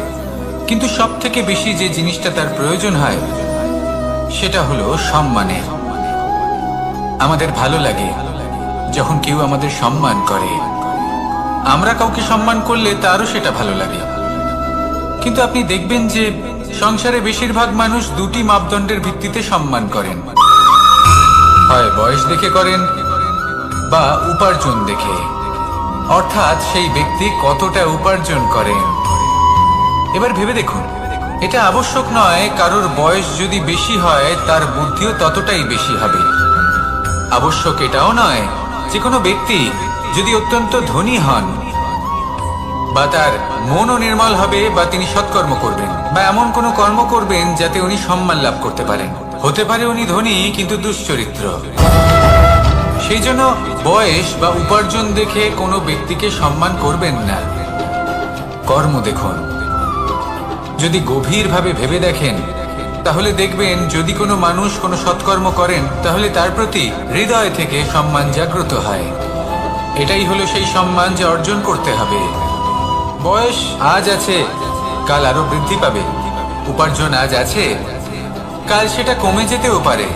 কিন্তু সব থেকে বেশি যে জিনিসটা তার প্রয়োজন হয় সেটা হলো সম্মানের। আমাদের ভালো লাগে যখন কেউ আমাদের সম্মান করে। আমরা কাউকে সম্মান করলে তারও সেটা ভালো লাগে। কিন্তু আপনি দেখবেন যে সংসারে বেশিরভাগ মানুষ দুটি মাপদণ্ডের ভিত্তিতে সম্মান করেন। হয় বয়স দেখে করেন বা উপার্জন দেখে, অর্থাৎ সেই ব্যক্তি কতটা উপার্জন করেন। এবার ভেবে দেখুন, এটা আবশ্যক নয় কারোর বয়স যদি বেশি হয় তার বুদ্ধিও ততটাই বেশি হবে। আবশ্যক এটাও নয় যে কোনো ব্যক্তি যদি অত্যন্ত ধনী হন বা তার মনও নির্মল হবে বা তিনি সৎকর্ম করবেন বা এমন কোনো কর্ম করবেন যাতে উনি সম্মান লাভ করতে পারেন। হতে পারে উনি ধনী কিন্তু দুশ্চরিত্র। সেই জন্য বয়স বা উপার্জন দেখে কোনো ব্যক্তিকে সম্মান করবেন না। কর্ম দেখুন। যদি গভীরভাবে ভেবে দেখেন তাহলে দেখবেন যদি কোনো মানুষ কোনো সৎকর্ম করেন তাহলে তার প্রতি হৃদয় থেকে সম্মান জাগ্রত হয়। এটাই হলো সেই সম্মান যা অর্জন করতে হবে। বয়স আজ আছে, কাল আরো বৃদ্ধি পাবে। উপার্জন আজ আছে, কাল সেটা কমে যেতেও পারে।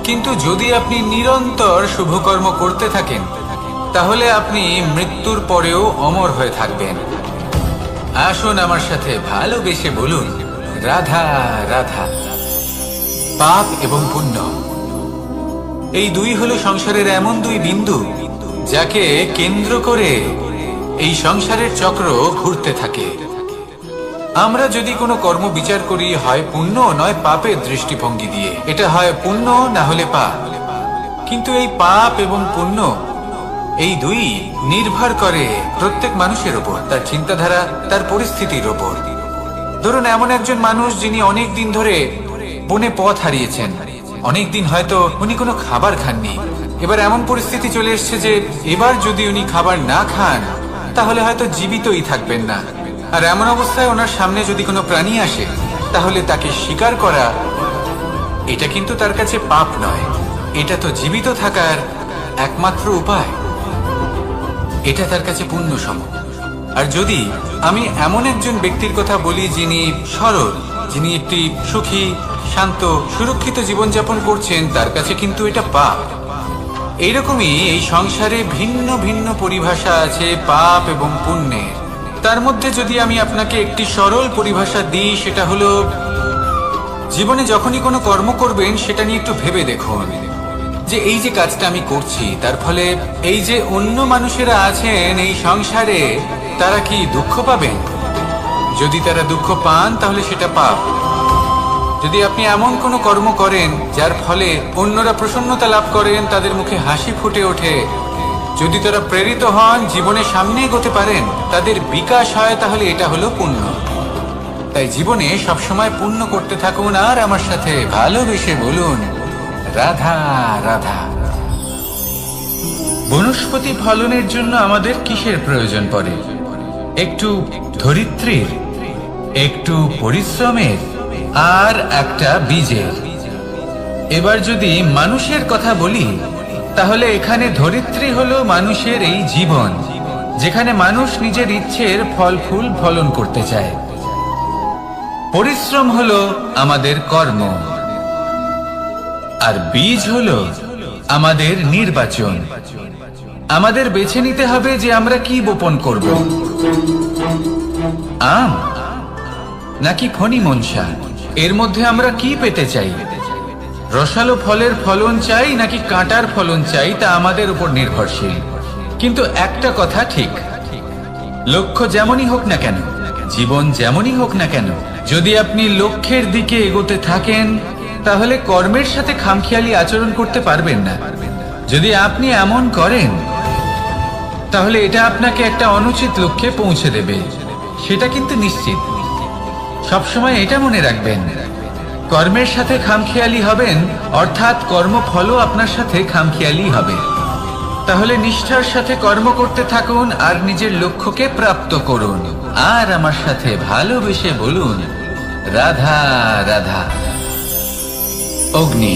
কিন্তু যদি আপনি নিরন্তর শুভকর্ম করতে থাকেন তাহলে আপনি মৃত্যুর পরেও অমর হয়ে থাকবেন। আসুন আমার সাথে ভালোবেসে বলুন, রাধা রাধা। পাপ এবং পুণ্য এই দুই হলো সংসারের এমন দুই বিন্দু যাকে কেন্দ্র করে এই সংসারের চক্র ঘুরতে থাকে। আমরা যদি কোনো কর্ম বিচার করি হয় পুণ্য নয় পাপের দৃষ্টিভঙ্গি দিয়ে, এটা হয় পুণ্য না হলে পাপ। কিন্তু এই পাপ এবং পুণ্য এই দুই নির্ভর করে প্রত্যেক মানুষের ওপর, তার চিন্তাধারা, তার পরিস্থিতির ওপর। ধরুন এমন একজন মানুষ যিনি অনেক দিন ধরে বনে পথ হারিয়েছেন, অনেক দিন হয়তো উনি কোনো খাবার খাননি। এবার এমন পরিস্থিতি চলে এসছে যে এবার যদি উনি খাবার না খান তাহলে হয়তো জীবিতই থাকবেন না। আর এমন অবস্থায় ওনার সামনে যদি কোনো প্রাণী আসে তাহলে তাকে শিকার করা এটা কিন্তু তার কাছে পাপ নয়, এটা তো জীবিত থাকার একমাত্র উপায়। এটা তার কাছে পুণ্য সম। আর যদি আমি এমন একজন ব্যক্তির কথা বলি যিনি সরল, যিনি একটি সুখী, শান্ত, সুরক্ষিত জীবনযাপন করছেন, তার কাছে কিন্তু এটা পাপ। এইরকমই এই সংসারে ভিন্ন ভিন্ন পরিভাষা আছে পাপ এবং পুণ্যের। তার মধ্যে যদি আমি আপনাকে একটি সরল পরিভাষা দিই সেটা হলো, জীবনে যখনই কোনো কর্ম করবেন সেটা নিয়ে একটু ভেবে দেখুন যে এই যে কাজটা আমি করছি তার ফলে এই যে অন্য মানুষেরা আছেন এই সংসারে তারা কি দুঃখ পাবেন? যদি তারা দুঃখ পান তাহলে সেটা পাপ। যদি আপনি এমন কোনো কর্ম করেন যার ফলে অন্যরা প্রসন্নতা লাভ করেন, তাদের মুখে হাসি ফুটে ওঠে, যদি তারা প্রেরিত হন, জীবনে সামনে এগোতে পারেন, তাদের বিকাশ হয়, তাহলে এটা হলো পুণ্য। তাই জীবনে সবসময় পুণ্য করতে থাকুন আর আমার সাথে ভালোবেসে বলুন রাধা রাধা। বনস্পতি ফলনের জন্য আমাদের কিসের প্রয়োজন পড়ে? একটু ধরিত্রীর, একটু পরিশ্রমের, আর একটা বীজের। এবার যদি মানুষের কথা বলি, তাহলে এখানে ধরিত্রী হলো মানুষের এই জীবন, যেখানে মানুষ নিজের ইচ্ছের ফল ফুল ফলন করতে চায়। পরিশ্রম হলো আমাদের কর্ম, আর বীজ হলো আমাদের নির্বাচন। আমাদের বেছে নিতে হবে যে আমরা কি বপন করব, আম নাকি ফণি মনসা। এর মধ্যে আমরা কি পেতে চাই? রসালো ফলের ফলন চাই নাকি কাঁটার ফলন চাই, তা আমাদের উপর নির্ভরশীল। কিন্তু একটা কথা ঠিক, লক্ষ্য যেমনই হোক না কেন, জীবন যেমনই হোক না কেন, যদি আপনি লক্ষ্যের দিকে এগোতে থাকেন, তাহলে কর্মের সাথে খামখেয়ালি আচরণ করতে পারবেন না। যদি আপনি এমন করেন, তাহলে এটা আপনাকে একটা অনুচিত লক্ষ্যে পৌঁছে দেবে, সেটা কিন্তু নিশ্চিত। সবসময় এটা মনে রাখবেন, কর্মের সাথে খামখেয়ালি হবেন, অর্থাৎ কর্মফলও আপনার সাথে খামখেয়ালি হবে। তাহলে নিষ্ঠার সাথে কর্ম করতে থাকুন আর নিজের লক্ষ্যকে প্রাপ্ত করুন। আর আমার সাথে ভালোবেসে বলুন রাধা রাধা। অগ্নি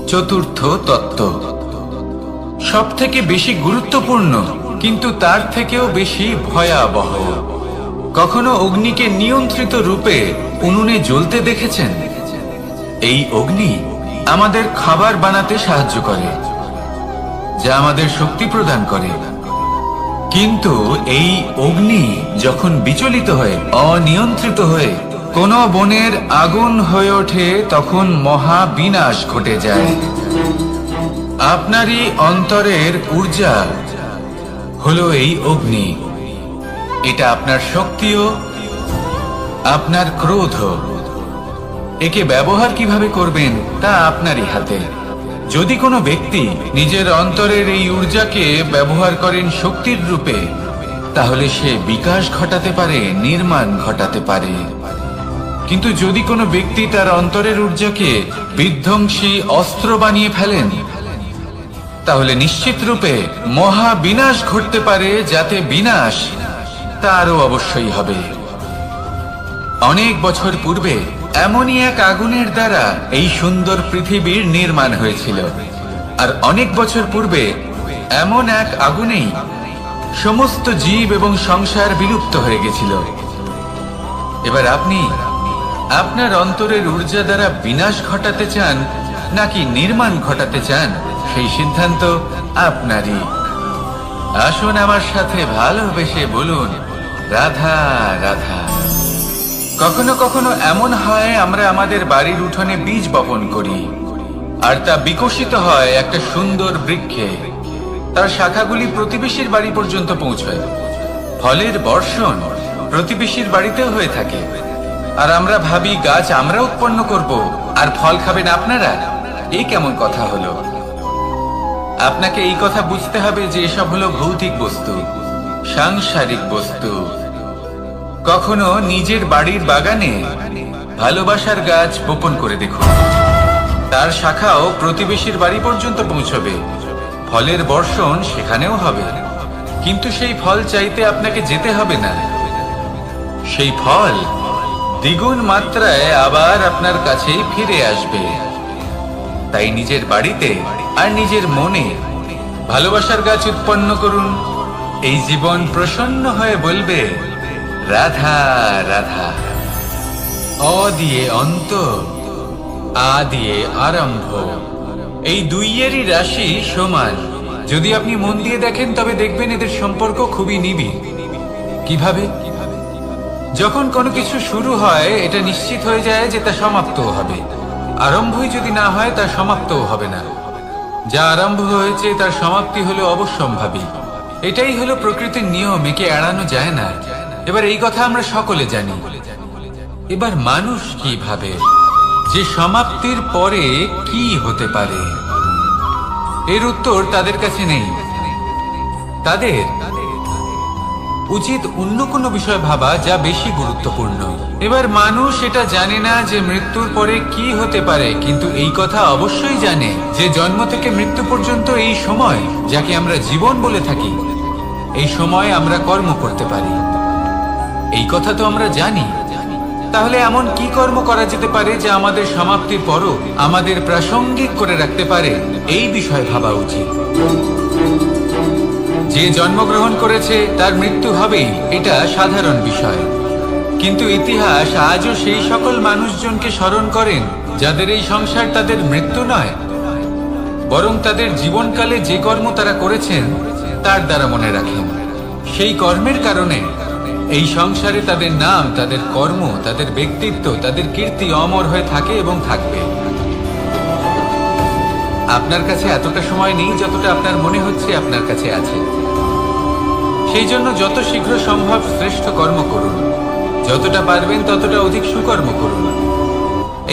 চতুর্থ তত্ত্ব, সব থেকে বেশি গুরুত্বপূর্ণ, কিন্তু তার থেকেও বেশি ভয়াবহ। কখনো অগ্নিকে নিয়ন্ত্রিত রূপে উনুনে জ্বলতে দেখেছেন? এই অগ্নি আমাদের খাবার বানাতে সাহায্য করে, যা আমাদের শক্তি প্রদান করে। কিন্তু এই অগ্নি যখন বিচলিত হয়ে, অনিয়ন্ত্রিত হয়ে কোন বনের আগুন হয়ে ওঠে, তখন মহা বিনাশ ঘটে যায়। আপনারই অন্তরের ঊর্জা হলো এই অগ্নি। এটা আপনার শক্তিও, আপনার ক্রোধ। একে ব্যবহার কিভাবে করবেন তা আপনারই হাতে। যদি কোনো ব্যক্তি নিজের অন্তরের এই ঊর্জাকে ব্যবহার করেন শক্তির রূপে, তাহলে সে বিকাশ ঘটাতে পারে, নির্মাণ ঘটাতে পারে। কিন্তু যদি কোনো ব্যক্তি তার অন্তরের ঊর্জাকে বিধ্বংসী অস্ত্র বানিয়ে ফেলেন, তাহলে নিশ্চিত রূপে মহা বিনাশ ঘটতে পারে, যাতে বিনাশ তারও অবশ্যই হবে। অনেক বছর পূর্বে এমনই এক আগুনের দ্বারা এই সুন্দর পৃথিবীর নির্মাণ হয়েছিল, আর অনেক বছর পূর্বে এমন এক আগুনেই সমস্ত জীব এবং সংসার বিলুপ্ত হয়ে গেছিল। এবার আপনি আপনার অন্তরের ঊর্জা দ্বারা বিনাশ ঘটাতে চান নাকি নির্মাণ ঘটাতে চান, সেই সিদ্ধান্ত আপনারই। আসুন আমার সাথে ভালোবেসে বলুন রাধা রাধা। কখনো কখনো এমন হয়, আমরা আমাদের বাড়ির উঠোনে বীজ বপন করি, আর তা বিকশিত হয় একটা সুন্দর বৃক্ষে। তার শাখাগুলি প্রতিবেশীর বাড়ি পর্যন্ত পৌঁছয়। ফলের বর্ষণ প্রতিবেশীর বাড়িতেও হয়ে থাকে, আর আমরা ভাবি গাছ আমরা উৎপন্ন করব আর ফল খাবেন আপনারা। এই কেমন কথা হলো? আপনাকে এই কথা বুঝতে হবে যে এসব হলো ভৌতিক বস্তু, সাংসারিক বস্তু। কখনো নিজের বাড়ির বাগানে ভালোবাসার গাছ বপন করে দেখুন, তার শাখাও প্রতিবেশীর বাড়ি পর্যন্ত পৌঁছবে, ফলের বর্ষণ সেখানেও হবে। কিন্তু সেই ফল চাইতে আপনাকে যেতে হবে না, সেই ফল দ্বিগুণ মাত্রায় আবার আপনার কাছেই ফিরে আসবে। তাই নিজের বাড়িতে আর নিজের মনে ভালোবাসার গাছ উৎপন্ন করুন। এই জীবন প্রসন্ন হয়ে বলবে রাধা রাধা। অ দিয়ে অন্ত, আ দিয়ে আরম্ভ, এই দুইয়েরই রাশি সমান। যদি আপনি মন দিয়ে দেখেন, তবে দেখবেন এদের সম্পর্ক খুবই নিবিড়। কিভাবে? যখন কোনো কিছু শুরু হয়, এটা নিশ্চিত হয়ে যায় যে তা সমাপ্তও হবে। আরম্ভই যদি না হয়, তার সমাপ্তও হবে না। যা আরম্ভ হয়েছে তার সমাপ্তি হলো অবশ্যম্ভাবী। এটাই হলো প্রকৃতির নিয়ম, একে এড়ানো যায় না। এবার এই কথা আমরা সকলে জানি। এবার মানুষ কি ভাবে? যে সমাপ্তির পরে কি হতে পারে, এর উত্তর তাদের কাছে নেই। তাদের উচিত অন্য কোনো বিষয় ভাবা যা বেশি গুরুত্বপূর্ণ। এবার মানুষ এটা জানে না যে মৃত্যুর পরে কি হতে পারে, কিন্তু এই কথা অবশ্যই জানে যে জন্ম থেকে মৃত্যু পর্যন্ত এই সময়, যাকে আমরা জীবন বলে থাকি, এই সময় আমরা কর্ম করতে পারি। এই কথা তো আমরা জানি। তাহলে এমন কি কর্ম করা যেতে পারে যা আমাদের সমাপ্তির পরও আমাদের প্রাসঙ্গিক করে রাখতে পারে, এই বিষয়ে ভাবা উচিত। যে জন্মগ্রহণ করেছে তার মৃত্যু হবেই, এটা সাধারণ বিষয়। কিন্তু ইতিহাস আজও সেই সকল মানুষজনকে স্মরণ করেন যাদের এই সংসার তাদের মৃত্যু নয়, বরং তাদের জীবনকালে যে কর্ম তারা করেছেন তার দ্বারা মনে রাখেন। সেই কর্মের কারণে এই সংসারে তাদের নাম, তাদের কর্ম, তাদের ব্যক্তিত্ব, তাদের কীর্তি অমর হয়ে থাকে এবং থাকবে। আপনার কাছে এতটা সময় নেই যতটা আপনার মনে হচ্ছে আপনার কাছে আছে। সেই জন্য যত শীঘ্র সম্ভব শ্রেষ্ঠ কর্ম করুন, যতটা পারবেন ততটা অধিক সুকর্ম করুন।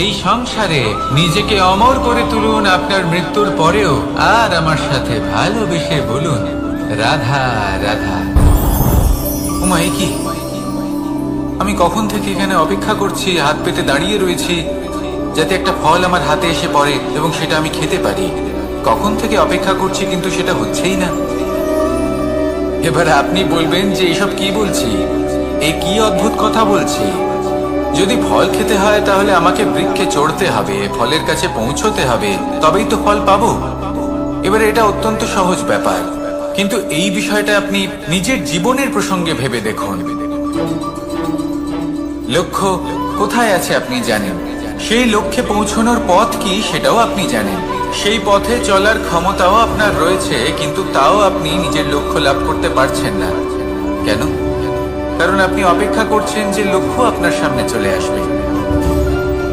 এই সংসারে নিজেকে অমর করে তুলুন আপনার মৃত্যুর পরেও, আর আমার সাথে ভালোবেসে বলুন রাধা রাধা। উমাই কি, আমি কখন থেকে এখানে অপেক্ষা করছি, হাত পেতে দাঁড়িয়ে রয়েছি যাতে একটা ফল আমার হাতে এসে পড়ে এবং সেটা আমি খেতে পারি। কখন থেকে অপেক্ষা করছি, কিন্তু সেটা হচ্ছেই না। এবার আপনি বলবেন যে এসব কি বলছি, এ কি অদ্ভুত কথা বলছি। যদি ফল খেতে হয় তাহলে আমাকে বৃক্ষে চড়তে হবে, ফলের কাছে পৌঁছতে হবে, তবেই তো ফল পাবো। এবারে এটা অত্যন্ত সহজ ব্যাপার, কিন্তু এই বিষয়টা আপনি নিজের জীবনের প্রসঙ্গে ভেবে দেখুন। লক্ষ্য কোথায় আছে আপনি জানেন, সেই লক্ষ্যে পৌঁছানোর পথ কি সেটাও আপনি জানেন, সেই পথে চলার ক্ষমতাও আপনার রয়েছে, কিন্তু তাও আপনি নিজের লক্ষ্য লাভ করতে পারছেন না। কেন? কারণ আপনি অপেক্ষা করছেন যে লক্ষ্য আপনার সামনে চলে আসবে,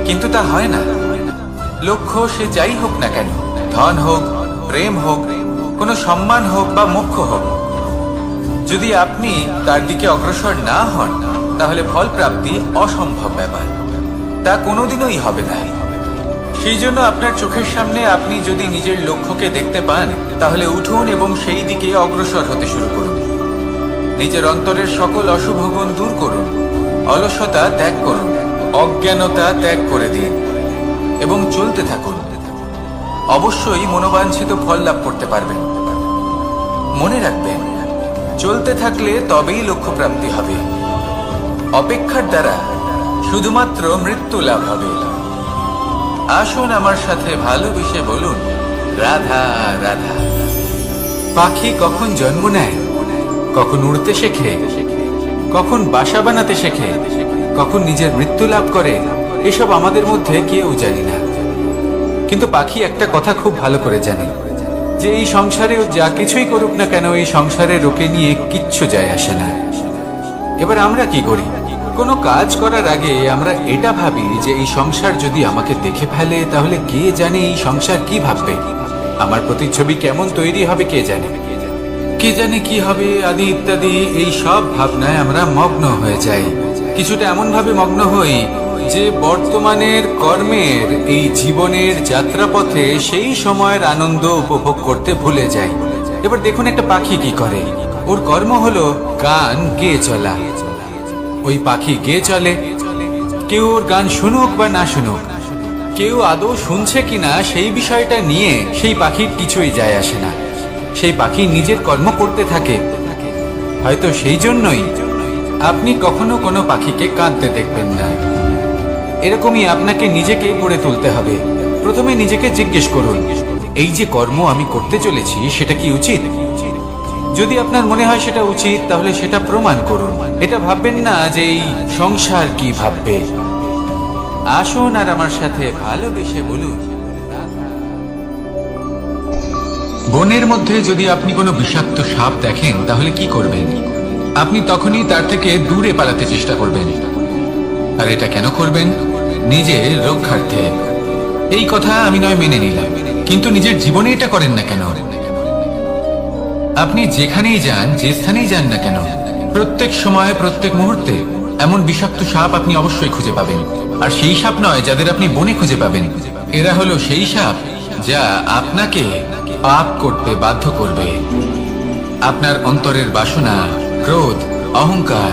কিন্তু তা হয় না। লক্ষ্য সে যাই হোক না কেন, ধন হোক, প্রেম হোক, কোনো সম্মান হোক বা মোক্ষ হোক, যদি আপনি তার দিকে অগ্রসর না হন তাহলে ফল প্রাপ্তি অসম্ভব ব্যাপার, তা কোনোদিনই হবে না। সেই জন্য আপনার চোখের সামনে আপনি যদি নিজের লক্ষ্যকে দেখতে পান তাহলে উঠুন এবং সেই দিকে অগ্রসর হতে শুরু করুন। নিজের অন্তরের সকল অশুভ গুণ দূর করুন, অলসতা ত্যাগ করুন, অজ্ঞানতা ত্যাগ করে দিন এবং চলতে থাকুন। অবশ্যই মনোবাঞ্ছিত ফল লাভ করতে পারবেন। মনে রাখবেন, চলতে থাকলে তবেই লক্ষ্য প্রাপ্তি হবে। অপেক্ষার দ্বারা শুধুমাত্র মৃত্যু লাভ হবে। আসুন আমার সাথে ভালোবেসে বলুন রাধা রাধা। পাখি কখন জন্ম নেয়, কখন উড়তে শেখে, কখন বাসা বানাতে শেখে, কখন নিজের মৃত্যু লাভ করে, এসব আমাদের মধ্যে কেউ জানি না। কিন্তু পাখি একটা কথা খুব ভালো করে জানে, যে এই সংসারে যা কিছুই করুক না কেন, এই সংসারে ওকে নিয়ে কিচ্ছু যায় আসে না। এবার আমরা কি করি? কোনো কাজ করার আগে আমরা এটা ভাবি যে এই সংসার যদি আমাকে দেখে ফেলে তাহলে কে জানে এই সংসার কি ভাববে, আমার প্রতিচ্ছবি কেমন তৈরি হবে কে জানে, কে জানে কি হবে আদি ইত্যাদি। এই সব ভাবনায় আমরা মগ্ন হয়ে যাই। কিছুটা এমন ভাবে মগ্ন হই যে বর্তমানের কর্মের এই জীবনের যাত্রাপথে সেই সময়ের আনন্দ উপভোগ করতে ভুলে যাই। এবার দেখুন একটা পাখি কি করে, ওর কর্ম হলো গান গেয়ে চলা। ওই পাখি গেয়ে চলে, কেউ ওর গান শুনুক বা না শুনুক, কেউ আদৌ শুনছে কিনা সেই বিষয়টা নিয়ে সেই পাখির কিছুই যায় আসে না। সেই পাখি নিজের কর্ম করতে থাকে। হয়তো সেই জন্যই আপনি কখনো কোনো পাখিকে কাঁদতে দেখবেন না। এরকমই আপনাকে নিজেকে গড়ে তুলতে হবে। প্রথমে নিজেকে জিজ্ঞেস করুন, এই যে কর্ম আমি করতে চলেছি সেটা কি উচিত? যদি আপনার মনে হয় সেটা উচিত তাহলে সেটা প্রমাণ করুন। এটা ভাববেন না যে এই সংসার কি ভাববে। আসুন আর আমার সাথে ভালোবেসে বলুন। বনের মধ্যে যদি আপনি কোনো বিষাক্ত সাপ দেখেন তাহলে কি করবেন? আপনি তখনই তার থেকে দূরে পালাতে চেষ্টা করবেন। আর এটা কেন করবেন? নিজের রক্ষার্থে। এই কথা আমি নয় মেনে নিলাম, কিন্তু নিজের জীবনে এটা করেন না কেন? আপনি যেখানেই যান, যে স্থানেই যান না কেন, প্রত্যেক সময় প্রত্যেক মুহূর্তে এমন বিষাক্ত সাপ আপনি অবশ্যই খুঁজে পাবেন। আর সেই সাপ নয় যাদের আপনি বনে খুঁজে পাবেন, এরা হলো সেই সাপ যা আপনাকে পাপ করতে বাধ্য করবে। আপনার অন্তরের বাসনা, ক্রোধ, অহংকার,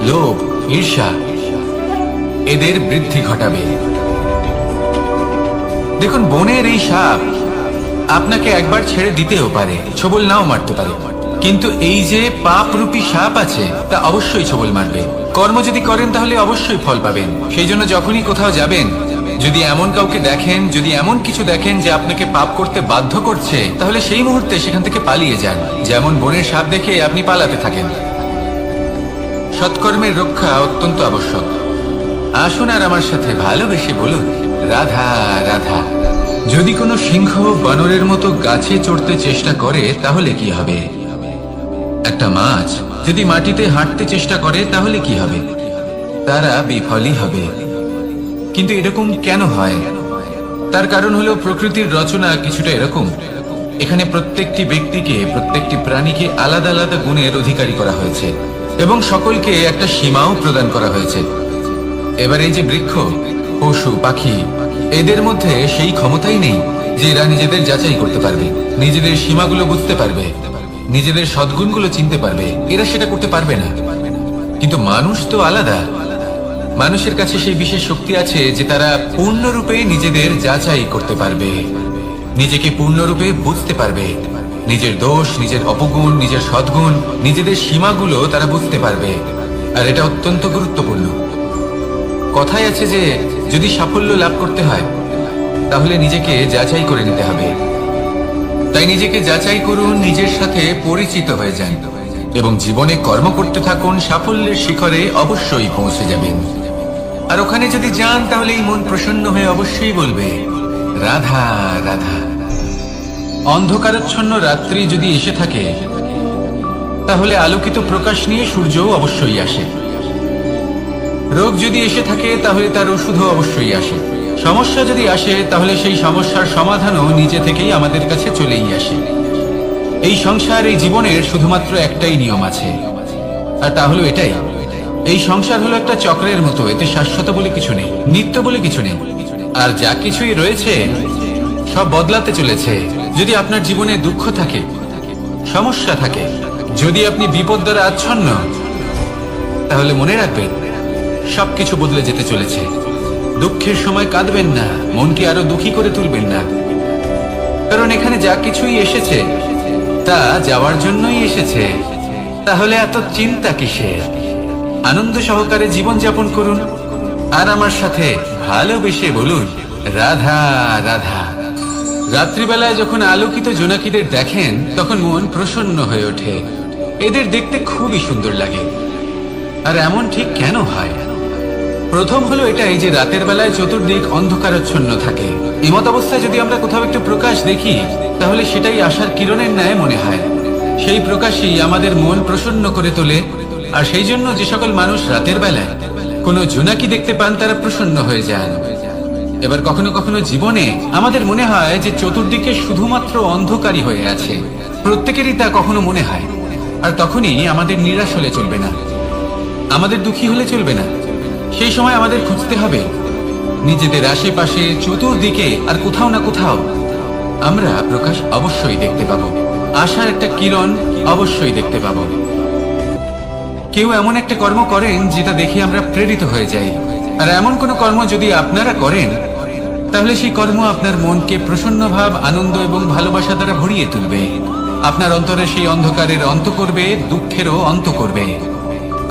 লোভ, ঈর্ষা এদের বৃদ্ধি ঘটাবে। দেখুন, বনের এই সাপ আপনাকে একবার ছেড়ে দিতেও পারে, ছোবল নাও মারতে পারে, কিন্তু এই যে পাপরূপী সাপ আছে তা অবশ্যই ছোবল মারবে। কর্ম যদি করেন তাহলে অবশ্যই ফল পাবেন। সেই জন্য যখনই কোথাও যাবেন, যদি এমন কাউকে দেখেন, যদি এমন কিছু দেখেন যে আপনাকে পাপ করতে বাধ্য করছে, তাহলে সেই মুহূর্তে সেখান থেকে পালিয়ে যান। যেমন বনের সাপ দেখে আপনি পালাতে থাকেন। সৎকর্মের রক্ষা অত্যন্ত আবশ্যক। আসুন আর আমার সাথে ভালোবেসে বলুন, রাধা রাধা। যদি কোনো সিংহ বানরের মতো গাছে চড়তে চেষ্টা করে তাহলে কি হবে? একটা মাছ যদি মাটিতে হাঁটতে চেষ্টা করে তাহলে কি হবে? তারা বিফলই হবে। কিন্তু এরকম কেন হয়? তার কারণ হলো প্রকৃতির রচনা কিছুটা এরকম। এখানে প্রত্যেকটি ব্যক্তিকে, প্রত্যেকটি প্রাণীকে আলাদা আলাদা গুণের অধিকারী করা হয়েছে এবং সকলকে একটা সীমাও প্রদান করা হয়েছে। এবার এই যে বৃক্ষ, পশু, পাখি, এদের মধ্যে সেই ক্ষমতাই নেই যে এরা নিজেদের যাচাই করতে পারবে, নিজেদের সীমাগুলো বুঝতে পারবে, নিজেদের সদ্গুণগুলো চিনতে পারবে। এরা সেটা করতে পারবে না। কিন্তু মানুষ তো আলাদা। মানুষের কাছে সেই বিশেষ শক্তি আছে যে তারা পূর্ণরূপে নিজেদের যাচাই করতে পারবে, নিজেকে পূর্ণরূপে বুঝতে পারবে, নিজের দোষ, নিজের অপগুণ, নিজের সদ্গুণ, নিজেদের সীমাগুলো তারা বুঝতে পারবে। আর এটা অত্যন্ত গুরুত্বপূর্ণ। কথায় আছে যে যদি সাফল্য লাভ করতে হয় তাহলে নিজেকে যাচাই করে নিতে হবে। তাই নিজেকে যাচাই করুন, নিজের সাথে পরিচিত হয়ে যান এবং জীবনে কর্ম করতে থাকুন। সাফল্যের শিখরে অবশ্যই পৌঁছে যাবেন। আর ওখানে যদি যান তাহলে এই মন প্রসন্ন হয়ে অবশ্যই বলবে, রাধা রাধা। অন্ধকারাচ্ছন্ন রাত্রি যদি এসে থাকে তাহলে আলোকিত প্রকাশ নিয়ে সূর্যও অবশ্যই আসে। রোগ যদি এসে থাকে তাহলে তার ওষুধও অবশ্যই আসে। সমস্যা যদি আসে তাহলে সেই সমস্যার সমাধানও নিজে থেকেই আমাদের কাছে চলেই আসে। এই সংসার, এই জীবনের শুধুমাত্র একটাই নিয়ম আছে, আর তা হলো এটাই, এই সংসার হলো একটা চক্রের মতো। এতে শাশ্বত বলে কিছু নেই, নিত্য বলে কিছু নেই। আর যা কিছুই রয়েছে সব বদলাতে চলেছে। যদি আপনার জীবনে দুঃখ থাকে, সমস্যা থাকে, যদি আপনি বিপদ দ্বারা আচ্ছন্ন, তাহলে মনে রাখবেন সবকিছু বদলে যেতে চলেছে। দুঃখের সময় কাঁদবেন না, মনকে আরো দুঃখী করে তুলবেন না, কারণ এখানে যা কিছুই এসেছে তা যাওয়ার জন্যই এসেছে। তাহলে এত চিন্তা কিসের? আনন্দ সহকারে জীবন যাপন করুন আর আমার সাথে ভালোবেসে বলুন, রাধা রাধা। রাত্রিবেলায় যখন আলোকিত জোনাকিদের দেখেন তখন মন প্রসন্ন হয়ে ওঠে। এদের দেখতে খুবই সুন্দর লাগে। আর এমন ঠিক কেন হয়? প্রথম হলো এটাই যে রাতের বেলায় চতুর্দিক অন্ধকারাচ্ছন্ন থাকে। এমত অবস্থায় যদি আমরা কোথাও একটু প্রকাশ দেখি তাহলে সেটাই আশার কিরণের ন্যায় মনে হয়। সেই প্রকাশই আমাদের মন প্রসন্ন করে তোলে। আর সেই জন্য যে সকল মানুষ রাতের বেলায় কোনো জোনাকি দেখতে পান তারা প্রসন্ন হয়ে যান। এবার কখনো কখনো জীবনে আমাদের মনে হয় যে চতুর্দিকে শুধুমাত্র অন্ধকারই হয়ে আছে। প্রত্যেকেরই তা কখনো মনে হয়। আর তখনই আমাদের নিরাশ হলে চলবে না, আমাদের দুঃখী হলে চলবে না। সেই সময় আমাদের খুঁজতে হবে নিজেদের আশেপাশে, চতুর্দিকে, আর কোথাও না কোথাও আমরা প্রকাশ অবশ্যই দেখতে পাবো, আশার একটা কিরণ অবশ্যই দেখতে পাবো। কেউ এমন একটা কর্ম করেন যেটা দেখে আমরা প্রেরিত হয়ে যাই। আর এমন কোনো কর্ম যদি আপনারা করেন তাহলে সেই কর্ম আপনার মনকে প্রসন্ন ভাব, আনন্দ এবং ভালোবাসা দ্বারা ভরিয়ে তুলবে। আপনার অন্তরে সেই অন্ধকারের অন্ত করবে, দুঃখেরও অন্ত করবে।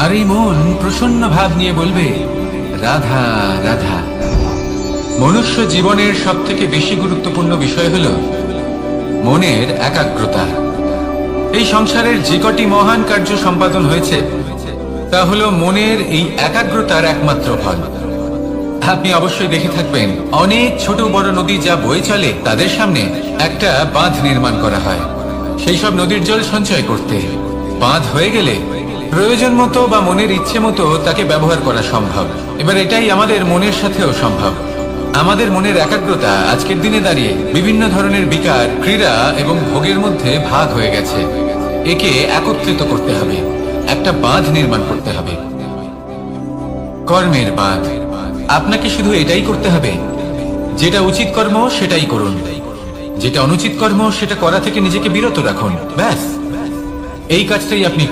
আর এই মন প্রসন্ন ভাব নিয়ে বলবে, রাধা রাধা। মনুষ্য জীবনের সব থেকে বেশি গুরুত্বপূর্ণ বিষয় হলো মনের একাগ্রতা। এই সংসারের যে কটি মহান কার্য সম্পাদন হয়েছে তা হলো মনের এই একাগ্রতার একমাত্র ফল। আপনি অবশ্যই দেখে থাকবেন অনেক ছোট বড় নদী যা বয়ে চলে তাদের সামনে একটা বাঁধ নির্মাণ করা হয় সেই সব নদীর জল সঞ্চয় করতে। বাঁধ হয়ে গেলে প্রয়োজন মতো বা মনের ইচ্ছে মতো তাকে ব্যবহার করা সম্ভব। এবার এটাই আমাদের মনের সাথেও সম্ভব। আমাদের মনের একাগ্রতা আজকের দিনে দাঁড়িয়ে বিভিন্ন ধরনের বিকার, ক্রীড়া এবং ভোগের মধ্যে ভাগ হয়ে গেছে। একে একত্রিত করতে হবে, একটা বাঁধ নির্মাণ করতে হবে। কর্মের বাঁধ। আপনাকে শুধু এটাই করতে হবে, যেটা উচিত কর্ম সেটাই করুন, যেটা অনুচিত কর্ম সেটা করা থেকে নিজেকে বিরত রাখুন। ব্যাস, এই কাজটাই আপনি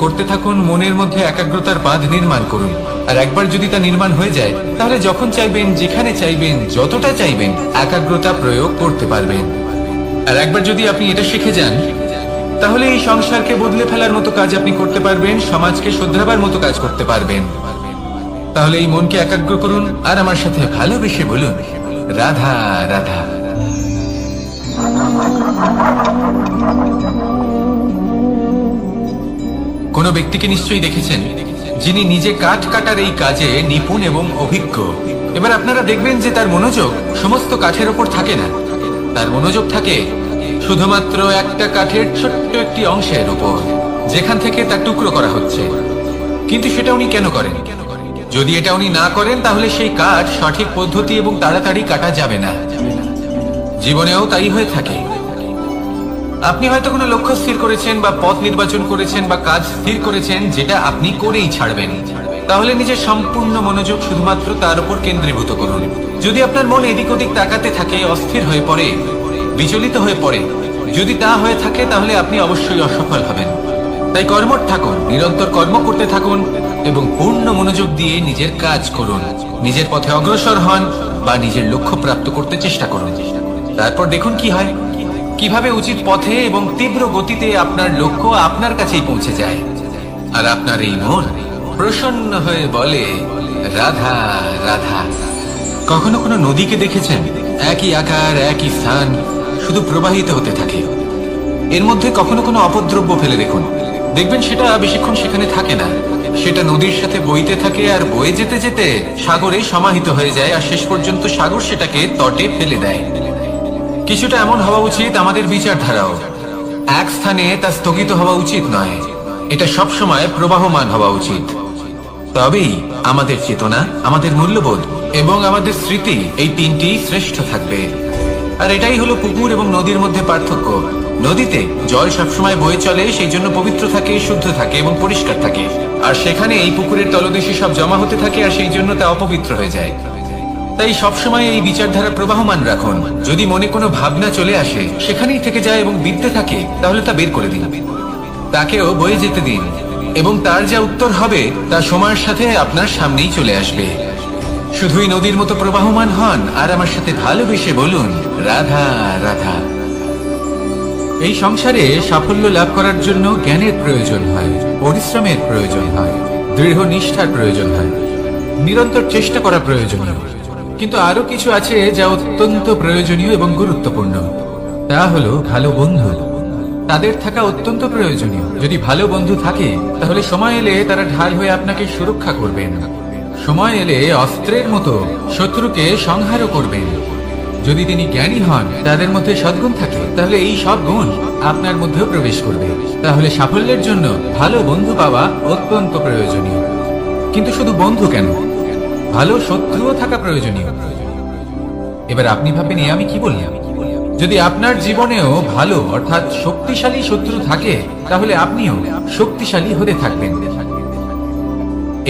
করতে থাকুন, মনের মধ্যে একাগ্রতার বাঁধ নির্মাণ করুন। আর একবার যদি তা নির্মাণ হয়ে যায়, তাহলে যখন চাইবেন, যেখানে চাইবেন, যতটা চাইবেন একাগ্রতা প্রয়োগ করতে পারবেন। আর একবার যদি আপনি এটা শিখে যান, তাহলে এই সংসারকে বদলে ফেলার মতো কাজ আপনি করতে পারবেন, সমাজকে শুধরাবার মতো কাজ করতে পারবেন। তাহলে এই মনকে একাগ্র করুন আর আমার সাথে ভালোবেসে বলুন, রাধা রাধা। কোন ব্যক্তিকে নিশ্চয়ই দেখেছেন যিনি নিজে কাঠ কাটার এই কাজে নিপুণ এবং অভিজ্ঞ। এবার আপনারা দেখবেন যে তার মনোযোগ সমস্ত কাঠের ওপর থাকে না, তার মনোযোগ থাকে শুধুমাত্র একটা কাঠের ছোট্ট একটি অংশের উপর, যেখান থেকে তা টুকরো করা হচ্ছে। কিন্তু সেটা উনি কেন করেন? যদি এটা উনি না করেন, তাহলে সেই কাঠ সঠিক পদ্ধতি এবং তাড়াতাড়ি কাটা যাবে না। জীবনেও তাই হয়ে থাকে। আপনি হয়তো কোনো লক্ষ্য স্থির করেছেন বা পথ নির্বাচন করেছেন বা কাজ স্থির করেছেন, যেটা আপনি করেই ছাড়বেন। তাহলে নিজের সম্পূর্ণ মনোযোগ শুধুমাত্র তার উপর কেন্দ্রীভূত করুন। যদি আপনার মন এদিক ওদিক তাকাতে থাকে, অস্থির হয়ে পড়ে, বিচলিত হয়ে পড়ে, যদি তা হয়ে থাকে, তাহলে আপনি অবশ্যই অসফল হবেন। তাই কর্মঠ থাকুন, নিরন্তর কর্ম করতে থাকুন এবং পূর্ণ মনোযোগ দিয়ে নিজের কাজ করুন। নিজের পথে অগ্রসর হন বা নিজের লক্ষ্য প্রাপ্ত করতে চেষ্টা করুন। তারপর দেখুন কি হয়, কিভাবে উচিত পথে এবং তীব্র গতিতে আপনার লক্ষ্য আপনার কাছেই পৌঁছে যায়। আর আপনার এই মন প্রসন্ন হয়ে বলে, রাধা রাধা। কখনো কোনো নদীকে দেখেছেন? একই আকার, একই স্থান, শুধু প্রবাহিত হতে থাকে। এর মধ্যে কখনো কোনো অপদ্রব্য ফেলে দেখুন, দেখবেন সেটা বেশিক্ষণ সেখানে থাকে না। সেটা নদীর সাথে বইতে থাকে আর বয়ে যেতে যেতে সাগরে সমাহিত হয়ে যায়, আর শেষ পর্যন্ত সাগর সেটাকে তটে ফেলে দেয়। কিছুটা এমন হওয়া উচিত আমাদের বিচারধারাও। এক স্থানে তা স্থগিত হওয়া উচিত নয়, এটা সবসময় প্রবাহমান হওয়া উচিত। তবেই আমাদের চেতনা, আমাদের মূল্যবোধ এবং আমাদের স্মৃতি, এই তিনটি শ্রেষ্ঠ থাকবে। আর এটাই হলো পুকুর এবং নদীর মধ্যে পার্থক্য। নদীতে জল সবসময় বয়ে চলে, সেই জন্য পবিত্র থাকে, শুদ্ধ থাকে এবং পরিষ্কার থাকে। আর সেখানে এই পুকুরের তলদেশে সব জমা হতে থাকে, আর সেই জন্য তা অপবিত্র হয়ে যায়। তাই সবসময় এই বিচারধারা প্রবাহমান রাখুন। যদি মনে কোনো ভাবনা চলে আসে, সেখানেই থেকে যায় এবং বিদ্যে থাকে, তাহলে তা বের করে দিন, তাকেও বয়ে যেতে দিন, এবং তার যা উত্তর হবে তা সময়ের সাথে আপনার সামনেই চলে আসবে। শুধুই নদীর মতো প্রবাহমান হন আর আমার সাথে ভালোবেসে বলুন, রাধা রাধা। এই সংসারে সাফল্য লাভ করার জন্য জ্ঞানের প্রয়োজন হয়, পরিশ্রমের প্রয়োজন হয়, দৃঢ় নিষ্ঠার প্রয়োজন হয়, নিরন্তর চেষ্টা করা প্রয়োজনীয়। কিন্তু আরো কিছু আছে যা অত্যন্ত প্রয়োজনীয় এবং গুরুত্বপূর্ণ। তা হলো ভালো বন্ধু। তাদের থাকা অত্যন্ত প্রয়োজনীয়। যদি ভালো বন্ধু থাকে, তাহলে সময় এলে তারা ঢাল হয়ে আপনাকে সুরক্ষা করবেন। সময় এলে অস্ত্রের মতো শত্রুকে সংহারও করবেন। যদি তিনি জ্ঞানী হন, তাদের মধ্যে সদ্গুণ থাকে, তাহলে এই সব গুণ আপনার মধ্যেও প্রবেশ করবে। তাহলে সাফল্যের জন্য ভালো বন্ধু পাওয়া অত্যন্ত প্রয়োজনীয়। কিন্তু শুধু বন্ধু কেন, ভালো শত্রুও থাকা প্রয়োজনীয়। এবার আপনি ভাবেন, আমি কি বললাম? যদি আপনার জীবনেও ভালো অর্থাৎ শক্তিশালী শত্রু থাকে, তাহলে আপনিও শক্তিশালী হতে থাকবেন।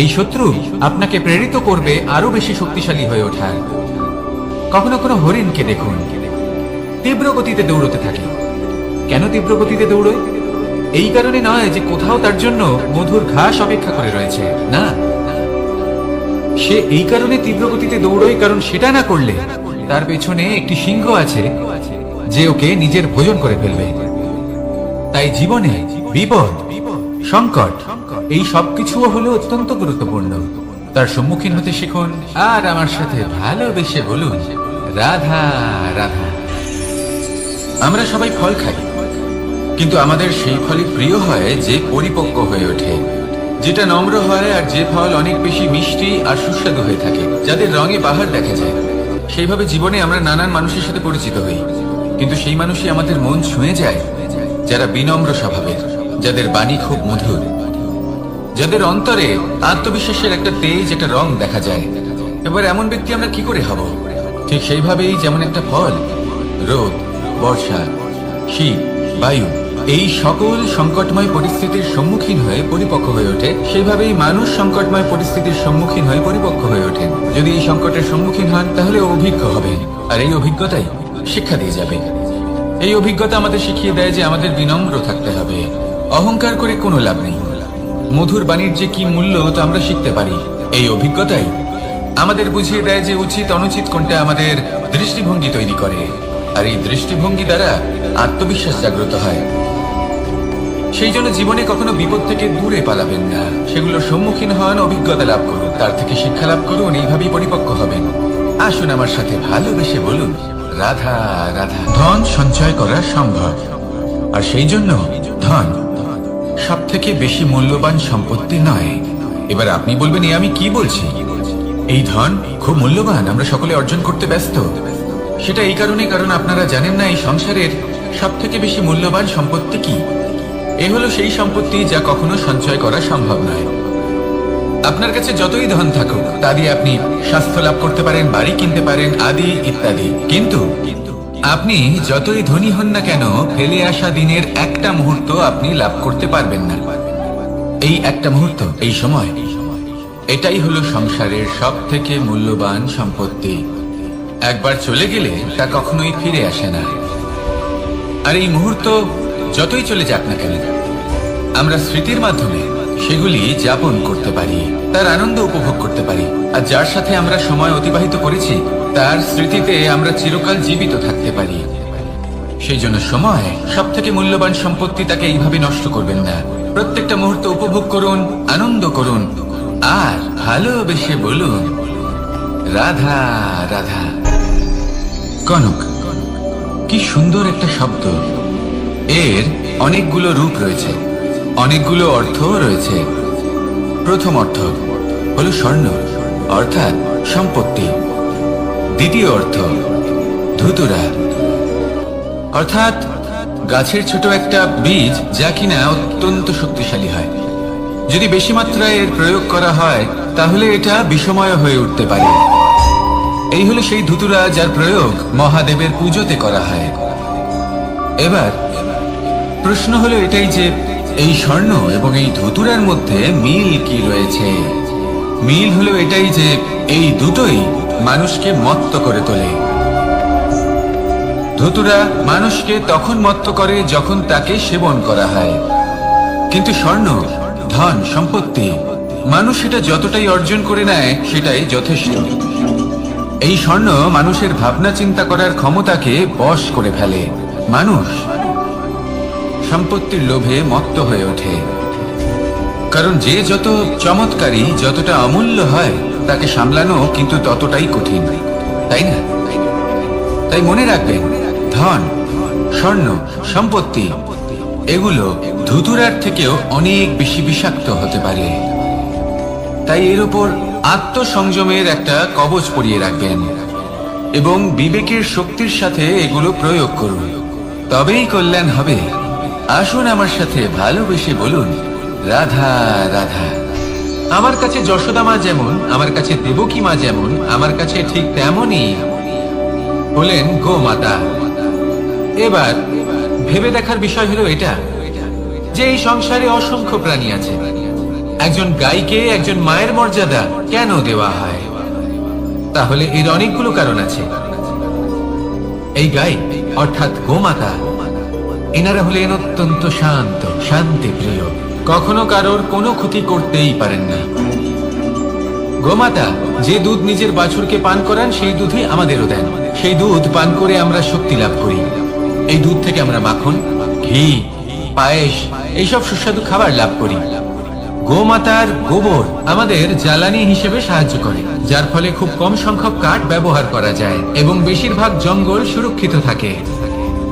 এই শত্রু আপনাকে প্রেরিত করবে আরো বেশি শক্তিশালী হয়ে ওঠার। কখনো কোনো হরিণকে দেখুন, তীব্র গতিতে দৌড়তে থাকে। কেন তীব্র গতিতে দৌড়য়? এই কারণে নয় যে কোথাও তার জন্য মধুর ঘাস অপেক্ষা করে রয়েছে, না। সে এই কারণে তীব্র গতিতে দৌড়য় কারণ সেটা না করলে তার পেছনে একটি সিংহ আছে যে ওকে নিজের ভোজন করে ফেলবে। তাই জীবনে বিপদ, সংকট, এই সবকিছুও হলো অত্যন্ত গুরুত্বপূর্ণ। তার সম্মুখীন হতে শিখুন আর আমার সাথে ভালোবেসে বলুন, রাধা রাধা। আমরা সবাই ফল খাই, কিন্তু আমাদের সেই ফলই প্রিয় হয় যে পরিপক্ক হয়ে ওঠে, যেটা নম্র হয়, আর যে ফল অনেক বেশি মিষ্টি আর সুস্বাদু হয়ে থাকে, যাদের রঙে বাহার দেখা যায়। সেইভাবে জীবনে আমরা নানান মানুষের সাথে পরিচিত হই, কিন্তু সেই মানুষই আমাদের মন ছুঁয়ে যায় যারা বিনম্র স্বভাবের, যাদের বাণী খুব মধুর, যাদের অন্তরে আত্মবিশ্বাসের একটা তেজ, একটা রং দেখা যায়। এবার এমন ব্যক্তি আমরা কি করে হব? ঠিক সেইভাবেই যেমন একটা ফল রোদ, বর্ষা, শীত, বায়ু এই সকল সংকটময় পরিস্থিতির সম্মুখীন হয়ে পরিপক্ক হয়ে ওঠে, সেইভাবেই মানুষ সংকটময় পরিস্থিতির সম্মুখীন হয়ে পরিপক্ক হয়ে ওঠেন। যদি এই সংকটের সম্মুখীন হন তাহলে অভিজ্ঞ হবেন, আর এই অভিজ্ঞতাই শিক্ষা দিয়ে যাবে। এই অভিজ্ঞতা আমাদের শিখিয়ে দেয় যে আমাদের বিনম্র থাকতে হবে। অহংকার করে কোনো লাভ নেই। মধুর বাণীর যে কি মূল্য তা আমরা শিখতে পারি। এই অভিজ্ঞতাই আমাদের বুঝিয়ে দেয় যে উচিত অনুচিত কোনটা আমাদের দৃষ্টিভঙ্গি তৈরি করে, আর এই দৃষ্টিভঙ্গি দ্বারা আত্মবিশ্বাস জাগ্রত হয়। সেই জন্য জীবনে কখনো বিপদ থেকে দূরে পালাবেন না, সেগুলোর সম্মুখীন হন, অভিজ্ঞতা লাভ করুন, তার থেকে শিক্ষা লাভ করুন, এইভাবেই পরিপক্ক হবেন। আসুন আমার সাথে ভালোবেসে বলুন, রাধা রাধা। ধন সঞ্চয় করা সম্ভব, আর সেই জন্য ধন সব থেকে বেশি মূল্যবান সম্পত্তি নয়। এবার আপনি বলবেন, আমি কি বলছি? এই ধন খুব মূল্যবান, আমরা সকলে অর্জন করতে ব্যস্ত। সেটা এই কারণে, কারণ আপনারা জানেন না এই সংসারের সব থেকে বেশি মূল্যবান সম্পত্তি কি। এ হলো সেই সম্পত্তি যা কখনো সঞ্চয় করা সম্ভব নয়। আপনার কাছে যতই ধন থাকুক তা দিয়ে আপনি স্বাস্থ্য লাভ করতে পারেন, বাড়ি কিনতে পারেন, আদি ইত্যাদি, কিন্তু আপনি যতই ধনী হন না কেন, ফেলে আসা দিনের একটা মুহূর্ত আপনি লাভ করতে পারবেন না। এই একটা মুহূর্ত, এই সময়, এটাই হলো সংসারের সব থেকে মূল্যবান সম্পত্তি। একবার চলে গেলে তা কখনোই ফিরে আসে না। আর এই মুহূর্ত যতই চলে যাক না কেন, আমরা স্মৃতির মাধ্যমে সেগুলি যাপন করতে পারি, তার আনন্দ উপভোগ করতে পারি। আর যার সাথে আমরা সময় অতিবাহিত করেছি তার স্মৃতিতে আমরা চিরকাল জীবিত থাকতে পারি। সেই জন্য সময় সব থেকে মূল্যবান সম্পত্তি, তাকে এইভাবে নষ্ট করবেন না। প্রত্যেকটা মুহূর্ত উপভোগ করুন, আনন্দ করুন, আর ভালোবেসে বলুন, রাধা রাধা। কনক, কি সুন্দর একটা শব্দ। এর অনেকগুলো রূপ রয়েছে, অনেকগুলো অর্থ রয়েছে। প্রথম অর্থ হলো স্বর্ণ, অর্থাৎ সম্পত্তি। দ্বিতীয় অর্থ ধুতুরা, অর্থাৎ গাছের ছোট একটা বীজ, যা কিনা অত্যন্ত শক্তিশালী হয়। যদি বেশি মাত্রায় এর প্রয়োগ করা হয় তাহলে এটা বিষময় হয়ে উঠতে পারে। এই হলো সেই ধুতুরা যার প্রয়োগ মহাদেবের পুজোতে করা হয়। এবার প্রশ্ন হলো এটাই যে এই স্বর্ণ এবং এই ধুতুরার মধ্যে মিল কি রয়েছে। মিল হলো এটাই যে এই দুটোই মানুষকে মত্ত করে তোলে। ধুতুরা মানুষকে তখন মত্ত করে যখন তাকে সেবন করা হয়, কিন্তু স্বর্ণ, ধন, সম্পত্তি, মানুষ সেটা যতটাই অর্জন করে নেয় সেটাই যথেষ্ট। এই স্বর্ণ মানুষের ভাবনা চিন্তা করার ক্ষমতাকে বশ করে ফেলে। মানুষ সম্পত্তির লোভে মত্ত হয়ে ওঠে, কারণ যে যত চমৎকারী, যতটা অমূল্য হয় তাকে সামলানো কিন্তু ততটাই কঠিন, তাই না? তাই মনে রাখবেন, ধন, স্বর্ণ, সম্পত্তি এগুলো ধুতুরার থেকেও অনেক বেশি বিষাক্ত হতে পারে। তাই এর উপর আত্মসংযমের একটা কবচ পরিয়ে রাখবেন এবং বিবেকের শক্তির সাথে এগুলো প্রয়োগ করুন, তবেই কল্যাণ হবে। আসুন আমার সাথে ভালোবেসে বলুন, রাধা রাধা। আমার কাছে যশোদা মা যেমন, আমার কাছে দেবকী মা যেমন, আমার কাছে ঠিক তেমনই হলেন গোমাতা। এবার ভেবে দেখার বিষয় হলো এটা যে এই সংসারে অসংখ্য প্রাণী আছে, একজন গাইকে একজন মায়ের মর্যাদা কেন দেওয়া হয়? তাহলে এর অনেকগুলো কারণ আছে। এই গাই অর্থাৎ গোমাতা, এনারা হলেন অত্যন্ত শান্ত, শান্তি প্রিয়, কখনো কারোর কোনো ক্ষতি করতেই পারেন না। গোমাতা যে দুধ নিজের বাছুরকে পান করান সেই দুধই আমাদেরও দেন। সেই দুধ পান করে আমরা শক্তি লাভ করি। এই দুধ থেকে আমরা মাখন, ঘি, পায়েস, এইসব সুস্বাদু খাবার লাভ করি। গোমাতার গোবর আমাদের জ্বালানি হিসেবে সাহায্য করে, যার ফলে খুব কম সংখ্যক কাঠ ব্যবহার করা যায় এবং বেশিরভাগ জঙ্গল সুরক্ষিত থাকে।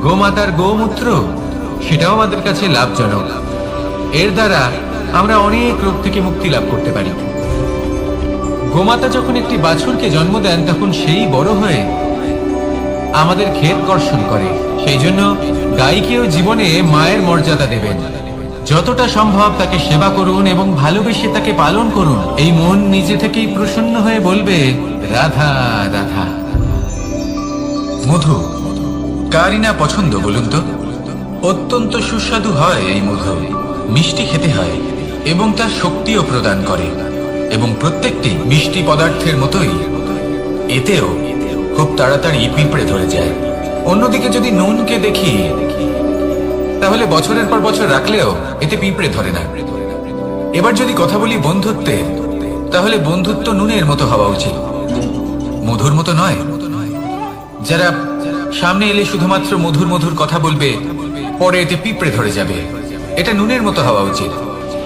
গোমাতার গোমূত্র, সেটাও আমাদের কাছে লাভজনক। এর দ্বারা আমরা অনেক রোগ থেকে মুক্তি লাভ করতে পারি। গোমাতা যখন একটি বাছুরকে জন্ম দেন তখন সেই বড় হয়ে আমাদের ক্ষেত কর্ষণ করে। সেই জন্য গাইকেও জীবনে মায়ের মর্যাদা দেবেন। যতটা সম্ভব তাকে সেবা করুন এবং ভালোবেসে তাকে পালন করুন। এই মন নিজে থেকেই প্রসন্ন হয়ে বলবে, রাধা রাধা। মধু কারই না পছন্দ বলুন তো? অত্যন্ত সুস্বাদু হয় এই মধু, মিষ্টি খেতে হয় এবং তার শক্তিও প্রদান করে, এবং প্রত্যেকটি মিষ্টি পদার্থের মতোই এতেও খুব তাড়াতাড়ি পিঁপড়ে ধরে যায়। অন্যদিকে যদি নুনকে দেখি, তাহলে বছরের পর বছর রাখলেও এতে পিঁপড়ে ধরে না। এবার যদি কথা বলি বন্ধুত্বের, তাহলে বন্ধুত্ব নুনের মতো হওয়া উচিত, মধুর মতো নয়। যারা সামনে এলে শুধুমাত্র মধুর মধুর কথা বলবে, পরে এতে পিঁপড়ে ধরে যাবে, এটা নুনের মতো হওয়া উচিত।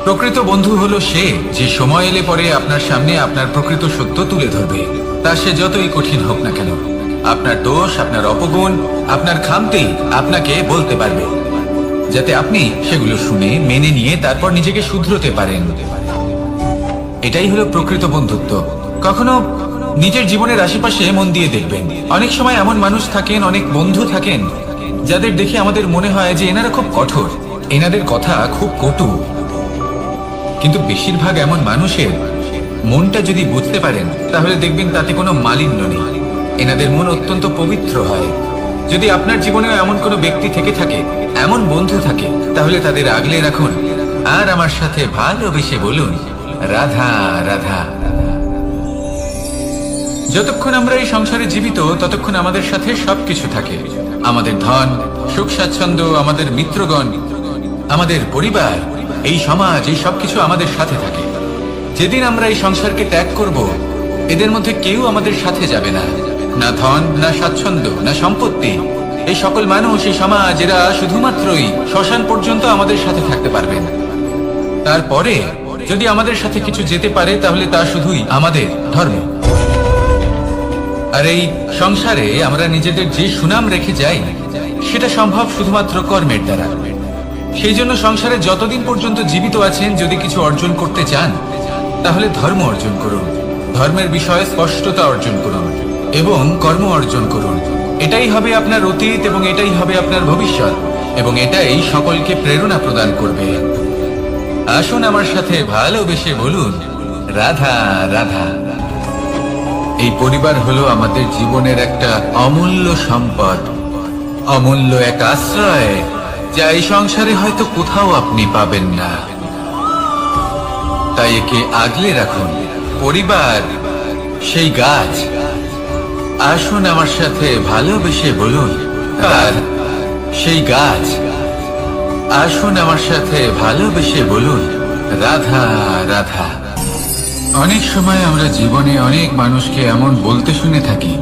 প্রকৃত বন্ধু হলো সে যে সময় এলে পরে আপনার সামনে আপনার প্রকৃত সত্য তুলে ধরবে, তা সে যতই কঠিন হোক না কেন। আপনার দোষ, আপনার অপগুণ, আপনার খামতি আপনাকে বলতে পারবে, যাতে আপনি সেগুলো শুনে মেনে নিয়ে তারপর নিজেকে শুধরোতে পারেন। এটাই হলো প্রকৃত বন্ধুত্ব। কখনো নিজের জীবনের আশেপাশে মন দিয়ে দেখবেন, অনেক সময় এমন মানুষ থাকেন, অনেক বন্ধু থাকেন, যাদের দেখে আমাদের মনে হয় যে এনারা খুব কঠোর, এনাদের কথা খুব কটু। কিন্তু বেশিরভাগ এমন মানুষের মনটা যদি বুঝতে পারেন, তাহলে দেখবেন তাতে কোনো মালিন্য নেই, এনাদের মন অত্যন্ত পবিত্র হয়। যদি আপনার জীবনেও এমন কোনো ব্যক্তি থেকে থাকে, এমন বন্ধু থাকে, তাহলে তাদের আগলে রাখুন আর আমার সাথে ভালোবেসে বলুন, রাধা রাধা। যতক্ষণ আমরা এই সংসারে জীবিত, ততক্ষণ আমাদের সাথে সবকিছু থাকে, আমাদের ধন, সুখ স্বাচ্ছন্দ্য, আমাদের মিত্রগণ, আমাদের পরিবার, এই সমাজ, এই সবকিছু আমাদের সাথে থাকে। যেদিন আমরা এই সংসারকে ত্যাগ করব, এদের মধ্যে কেউ আমাদের সাথে যাবে না, না ধন, না স্বাচ্ছন্দ্য, না সম্পত্তি। এই সকল মানুষ, এই সমাজ, এরা শুধুমাত্রই শ্মশান পর্যন্ত আমাদের সাথে থাকতে পারবেন। তারপরে যদি আমাদের সাথে কিছু যেতে পারে, তাহলে তা শুধুই আমাদের ধর্ম। আর এই সংসারে আমরা নিজেদের যে সুনাম রেখে যাই, সেটা সম্ভব শুধুমাত্র কর্মের দ্বারা। সেই জন্য সংসারে যতদিন পর্যন্ত জীবিত আছেন, যদি কিছু অর্জন করতে চান, তাহলে ধর্ম অর্জন করুন, ধর্মের বিষয়ে স্পষ্টতা অর্জন করুন এবং কর্ম অর্জন করুন। এটাই হবে আপনার অতীত এবং এটাই হবে আপনার ভবিষ্যৎ, এবং এটাই সকলকে প্রেরণা প্রদান করবে। আসুন আমার সাথে ভালোবেসে বলুন, রাধা রাধা। এই পরিবার হলো আমাদের জীবনের একটা অমূল্য সম্পদ, অমূল্য এক আশ্রয়, যা এই সংসারে হয়তো কোথাও আপনি পাবেন না। তাই একে আগলে রাখুন। পরিবার সেই গাছ। আসুন আমার সাথে ভালোবেসে বলুন, আর সেই গাছ। আসুন আমার সাথে ভালোবেসে বলুন, রাধা রাধা। অনেক সময় আমরা জীবনে অনেক মানুষকে এমন বলতে শুনে থাকি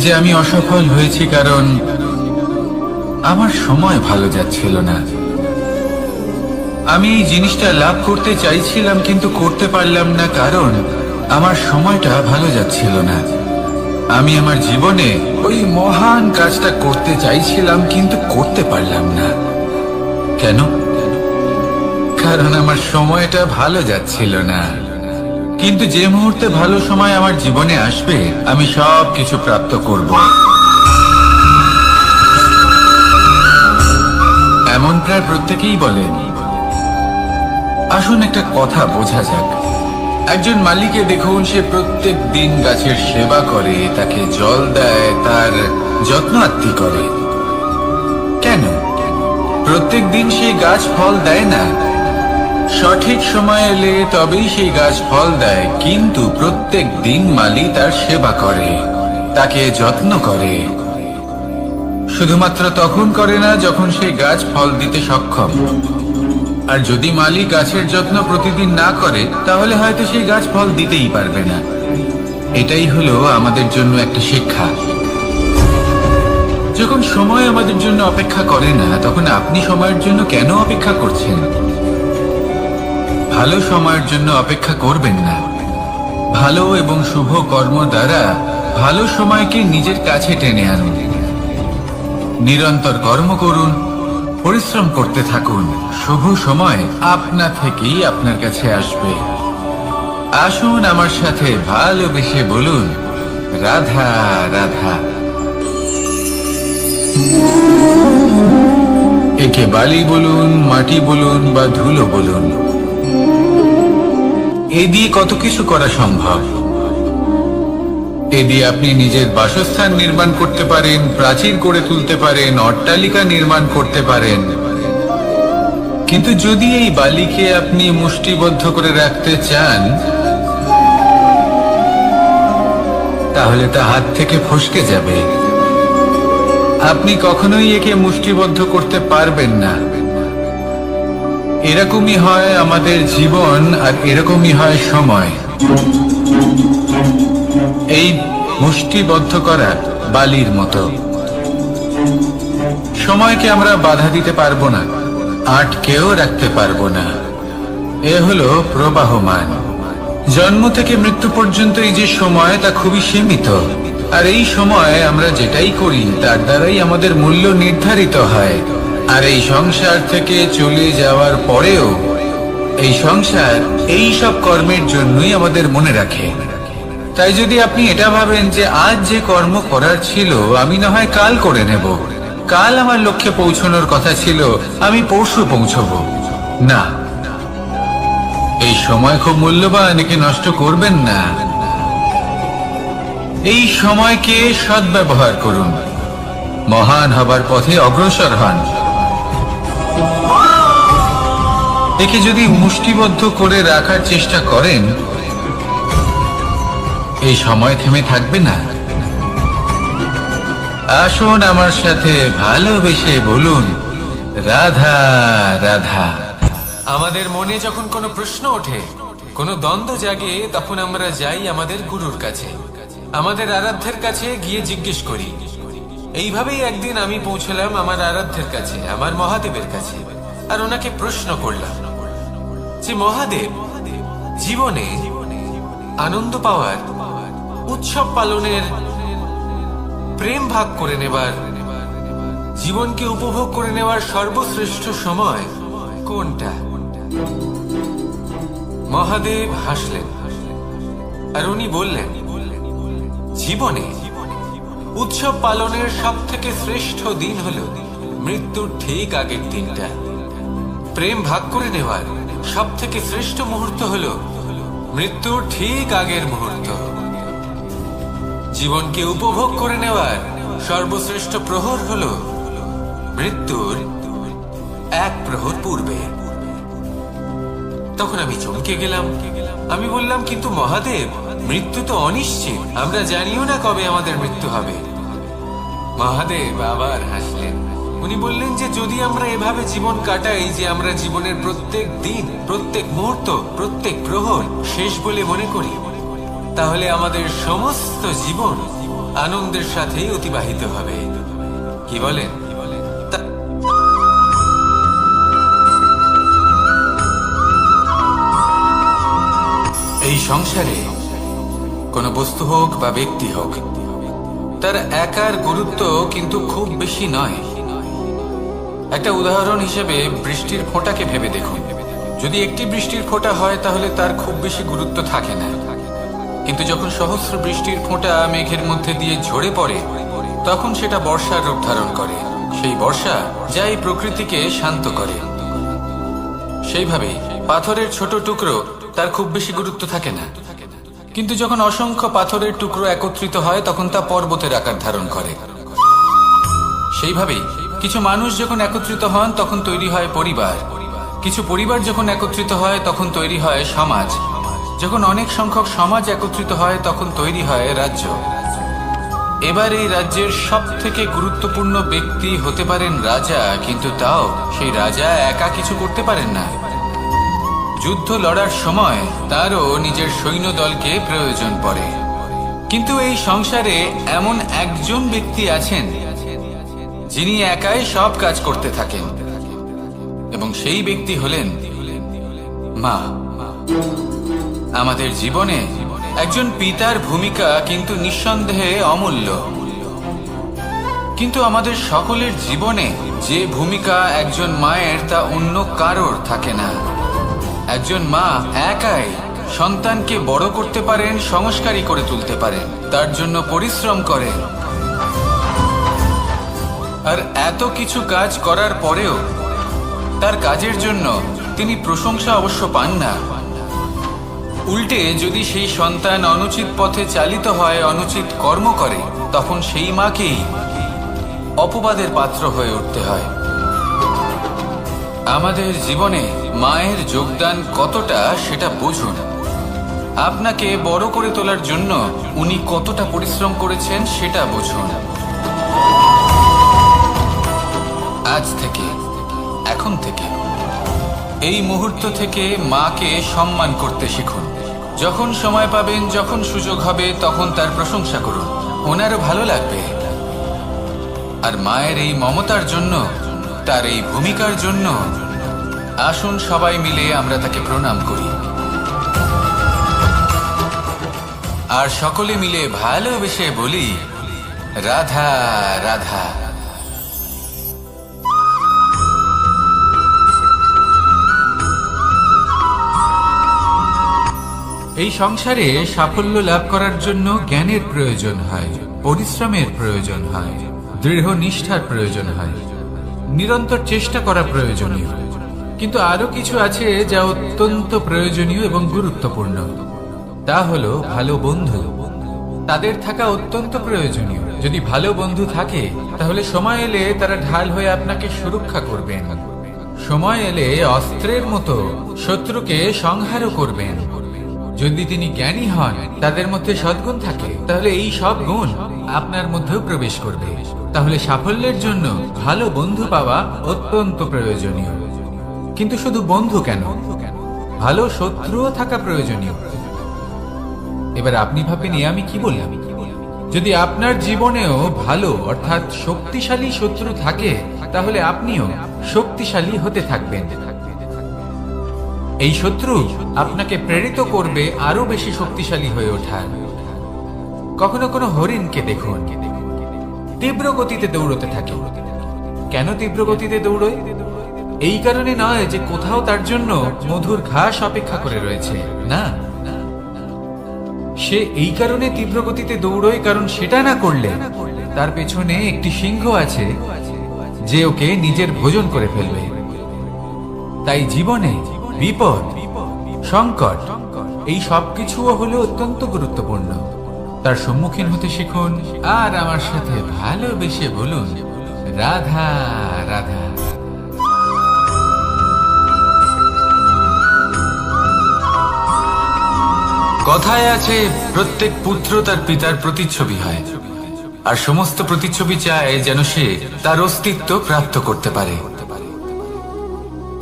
যে আমি অসফল হয়েছি কারণ আমার সময় ভালো যাচ্ছিল না, আমি এই জিনিসটা লাভ করতে চাইছিলাম কিন্তু করতে পারলাম না কারণ আমার সময়টা ভালো যাচ্ছিল না, আমি আমার জীবনে ওই মহান কাজটা করতে চাইছিলাম কিন্তু করতে পারলাম না। কেন? কারণ আমার সময়টা ভালো যাচ্ছিল না। কিন্তু যে মুহূর্তে ভালো সময় আমার জীবনে আসবে, আমি সব কিছু প্রাপ্ত করব। এমন প্রায় প্রত্যেকেই বলেন। আসুন একটা কথা বোঝা যাক। একজন মালিকে দেখুন, সে প্রত্যেক দিন গাছের সেবা করে, তাকে জল দেয়, তার যত্ন আত্তি করে। কেন? প্রত্যেক দিন সেই গাছ ফল দেয় না, সঠিক সময় এলে তবেই সেই গাছ ফল দেয়, কিন্তু প্রত্যেক দিন মালি তার সেবা করে, তাকে যত্ন করে। শুধুমাত্র তখন করে না যখন সেই গাছ ফল দিতে সক্ষম। আর যদি মালি গাছের যত্ন প্রতিদিন না করে, তাহলে হয়তো সেই গাছ ফল দিতেই পারবে না। এটাই হলো আমাদের জন্য একটা শিক্ষা। যখন সময় আমাদের জন্য অপেক্ষা করে না, তখন আপনি সময়ের জন্য কেন অপেক্ষা করছেন? ভালো সময়ের জন্য অপেক্ষা করবেন না। ভালো এবং শুভ কর্ম দ্বারা ভালো সময়কে নিজের কাছে টেনে আনুন। নিরন্তর কর্ম করুন, পরিশ্রম করতে থাকুন, শুভ সময় আপনা থেকেই আপনার কাছে আসবে। আসুন আমার সাথে ভালোবেসে বলুন, রাধা রাধা। একে বালি বলুন, মাটি বলুন বা ধুলো বলুন, এ দিয়ে কত কিছু করা সম্ভব। এ দিয়ে আপনি নিজের বাসস্থান নির্মাণ করতে পারেন, প্রাচীর গড়ে তুলতে পারেন, অট্টালিকা নির্মাণ করতে পারেন। কিন্তু যদি এই বালিকে আপনি মুষ্টিবদ্ধ করে রাখতে চান, তাহলে তা হাত থেকে ফসকে যাবে। আপনি কখনোই একে মুষ্টিবদ্ধ করতে পারবেন না। এরকমই হয় আমাদের জীবন, আর এরকমই হয় সময়। এই মুষ্টিবদ্ধ করা বালির মতো। সময়কে আমরা বাধা দিতে পারবো না, আটকেও রাখতে পারবো না। এ হলো প্রবাহমান। জন্ম থেকে মৃত্যু পর্যন্ত এই যে সময়, তা খুবই সীমিত। আর এই সময় আমরা যেটাই করি তার দ্বারাই আমাদের মূল্য নির্ধারিত হয়। আর এই সংসার থেকে চলে যাওয়ার পরেও এই সংসার এই সব কর্মের জন্যই আমাদের মনে রাখে। তাই যদি আপনি এটা ভাবেন যে আজ যে কর্ম করার ছিল আমি না হয় কাল করে নেব, কাল আমার লক্ষ্যে পৌঁছানোর কথা ছিল আমি পরশু পৌঁছবো, না, এই সময় খুব মূল্যবান, একে নষ্ট করবেন না। এই সময়কে সদ্ব্যবহার করুন, মহান হবার পথে অগ্রসর হন। একে যদি মুষ্টিবদ্ধ করে রাখার চেষ্টা করেন, এই সময় থেমে থাকবে না। আসুন আমার সাথে ভালোবেসে বলুন, রাধা রাধা। আমাদের মনে যখন কোনো প্রশ্ন ওঠে, কোনো দ্বন্দ্ব জাগে, তখন আমরা যাই আমাদের গুরুর কাছে, আমাদের আরাধ্যের কাছে গিয়ে জিজ্ঞেস করি। এইভাবেই একদিন আমি পৌঁছলাম আমার আরাধ্যের কাছে, আমার মহাদেবের কাছে, আর ওনাকে প্রশ্ন করলাম যে মহাদেব, জীবনে আনন্দ পাওয়ার, উৎসব পালনের, প্রেম ভাগ করে নেবার, জীবনকে উপভোগ করে নেওয়ার সর্বশ্রেষ্ঠ সময় কোনটা? মহাদেব হাসলেন আর উনি বললেন, জীবনে উৎসব পালনের সব থেকে শ্রেষ্ঠ দিন হলো মৃত্যুর ঠিক আগের দিনটা। প্রেম ভাগ করে নেওয়ার সব থেকে শ্রেষ্ঠ মুহূর্ত হলো মৃত্যুর ঠিক আগের মুহূর্ত। জীবনকে উপভোগ করে নেওয়ার সর্বশ্রেষ্ঠ প্রহর হলো মৃত্যুর এক প্রহর পূর্বে। তখন আমি চমকে গেলাম। আমি বললাম, কিন্তু মহাদেব, মৃত্যু তো অনিশ্চিত, আমরা জানিও না কবে আমাদের মৃত্যু হবে। মহাদেব আবার হাসলেন। উনি বললেন যে যদি আমরা এভাবে জীবন কাটাই যে আমরা জীবনের প্রত্যেক দিন, প্রত্যেক মুহূর্ত, প্রত্যেক প্রহর শেষ বলে মনে করি, তাহলে আমাদের সমস্ত জীবন আনন্দের সাথেই অতিবাহিত হবে। কি বলেন? এই সংসারে কোনো বস্তু হোক বা ব্যক্তি হোক, তার একার গুরুত্ব কিন্তু খুব বেশি নয়। একটা উদাহরণ হিসেবে বৃষ্টির ফোঁটাকে ভেবে দেখুন। যদি একটি বৃষ্টির ফোঁটা হয় তাহলে তার খুব বেশি গুরুত্ব থাকে না, কিন্তু যখন সহস্র বৃষ্টির ফোঁটা মেঘের মধ্যে দিয়ে ঝরে পড়ে, তখন সেটা বর্ষার রূপ ধারণ করে। সেই বর্ষা যা এই প্রকৃতিকে শান্ত করে। সেইভাবে পাথরের ছোট টুকরো, তার খুব বেশি গুরুত্ব থাকে না, কিন্তু যখন অসংখ্য পাথরের টুকরো একত্রিত হয় তখন তা পর্বতের আকার ধারণ করে। সেইভাবেই কিছু মানুষ যখন একত্রিত হন তখন তৈরি হয় পরিবার, কিছু পরিবার যখন একত্রিত হয় তখন তৈরি হয় সমাজ, যখন অনেক সংখ্যক সমাজ একত্রিত হয় তখন তৈরি হয় রাজ্য। এবার এই রাজ্যের সব থেকে গুরুত্বপূর্ণ ব্যক্তি হতে পারেন রাজা, কিন্তু তাও সেই রাজা একা কিছু করতে পারেন না। যুদ্ধ লড়ার সময় তারও নিজের সৈন্যদলকে প্রয়োজন পড়ে। কিন্তু এই সংসারে এমন একজন ব্যক্তি আছেন যিনি একাই সব কাজ করতে থাকেন, এবং সেই ব্যক্তি হলেন মা। আমাদের জীবনে একজন পিতার ভূমিকা কিন্তু নিঃসন্দেহে অমূল্য, কিন্তু আমাদের সকলের জীবনে যে ভূমিকা একজন মায়ের তা অন্য কারোর থাকে না। একজন মা একাই সন্তানকে বড় করতে পারেন, সংস্কারী করে তুলতে পারেন, তার জন্য পরিশ্রম করেন। আর এত কিছু কাজ করার পরেও তার কাজের জন্য তিনি প্রশংসা অবশ্য পান না, উল্টে যদি সেই সন্তান অনুচিত পথে চালিত হয়, অনুচিত কর্ম করে, তখন সেই মাকেই অপবাদের পাত্র হয়ে উঠতে হয়। আমাদের জীবনে মায়ের যোগদান কতটা সেটা বুঝুন। আপনাকে বড় করে তোলার জন্য উনি কতটা পরিশ্রম করেছেন সেটা বুঝুন। আজ থেকে, এখন থেকে, এই মুহূর্ত থেকে মাকে সম্মান করতে শিখুন। যখন সময় পাবেন, যখন সুযোগ হবে, তখন তার প্রশংসা করুন। ওনারও ভালো লাগবে। আর মায়ের এই মমতার জন্য, তার এই ভূমিকার জন্য আসুন সবাই মিলে আমরা তাকে প্রণাম করি, আর সকলে মিলে ভালোবেসে বলি, রাধা রাধা। এই সংসারে সাফল্য লাভ করার জন্য জ্ঞানের প্রয়োজন হয়, পরিশ্রমের প্রয়োজন হয়, দৃঢ় নিষ্ঠার প্রয়োজন হয়, নিরন্তর চেষ্টা করা প্রয়োজনীয়। কিন্তু আরো কিছু আছে যা অত্যন্ত প্রয়োজনীয় এবং গুরুত্বপূর্ণ। তা হলো ভালো বন্ধু। তাদের থাকা অত্যন্ত প্রয়োজনীয়। যদি ভালো বন্ধু থাকে, তাহলে সময় এলে তারা ঢাল হয়ে আপনাকে সুরক্ষা করবেন। সময় এলে অস্ত্রের মতো শত্রুকে সংহারও করবেন। যদি তিনি জ্ঞানী হন, তাদের মধ্যে সদ্গুণ থাকে, তাহলে এই সব গুণ আপনার মধ্যেও প্রবেশ করবে। তাহলে সাফল্যের জন্য ভালো বন্ধু পাওয়া অত্যন্ত প্রয়োজনীয়। কিন্তু শুধু বন্ধু কেন, ভালো শত্রুও থাকা প্রয়োজনীয়। এবার আপনি ভাবেন, আমি কি বললাম? যদি আপনার জীবনেও ভালো অর্থাৎ শক্তিশালী শত্রু থাকে, তাহলে আপনিও শক্তিশালী হতে থাকবেন। এই শত্রু আপনাকে প্রেরিত করবে আরো বেশি শক্তিশালী হয়ে ওঠার। কখনো কোনো হরিণকে দেখুন, তীব্র গতিতে দৌড়তে থাকে। কেন তীব্র গতিতে দৌড়য়? এই কারণে নয় যে কোথাও তার জন্য মধুর ঘাস অপেক্ষা করে রয়েছে, না। সে এই কারণে তীব্র গতিতে দৌড়য় কারণ সেটা না করলে তার পেছনে একটি সিংহ আছে যে ওকে নিজের ভোজন করে ফেলবে। তাই জীবনে বিপদ, সংকট, এই সবকিছুও হলো অত্যন্ত গুরুত্বপূর্ণ। তার সম্মুখীন হতে শিখুন, আর আমার সাথে ভালোবেসে বলুন, রাধা রাধা। কথায় আছে, প্রত্যেক পুত্র তার পিতার প্রতিচ্ছবি হয়, আর সমস্ত প্রতিচ্ছবি চায় যেন সে তার অস্তিত্ব প্রাপ্ত করতে পারে।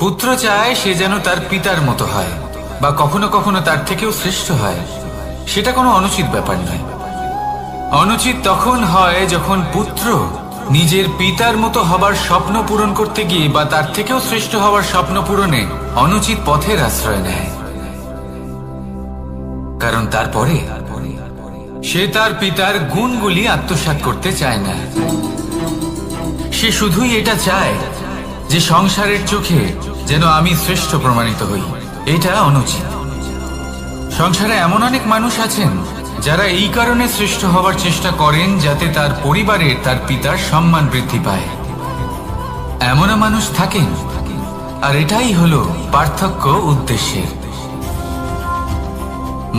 পুত্র চায় সে যেন তার পিতার মতো হয়, বা কখনো কখনো তার থেকেও শ্রেষ্ঠ হয়। সেটা কোনো অনুচিত ব্যাপার নয়। অনুচিত তখন হয় যখন পুত্র নিজের পিতার মতো হবার স্বপ্ন পূরণ করতে গিয়ে বা তার থেকেও শ্রেষ্ঠ হওয়ার স্বপ্ন পূরণে অনুচিত পথের আশ্রয় নেয়। কারণ তারপরে সে তার পিতার গুণগুলি আত্মসাৎ করতে চায় না। সে শুধুই এটা চায় যে সংসারের চোখে যেন আমি শ্রেষ্ঠ প্রমাণিত হই। এটা অনুচিত। সংসারে এমন অনেক মানুষ আছেন যারা এই কারণে শ্রেষ্ঠ হওয়ার চেষ্টা করেন যাতে তার পরিবারের, তার পিতার সম্মান বৃদ্ধি পায়। এমনও মানুষ থাকেন, আর এটাই হলো পার্থক্য উদ্দেশ্যের।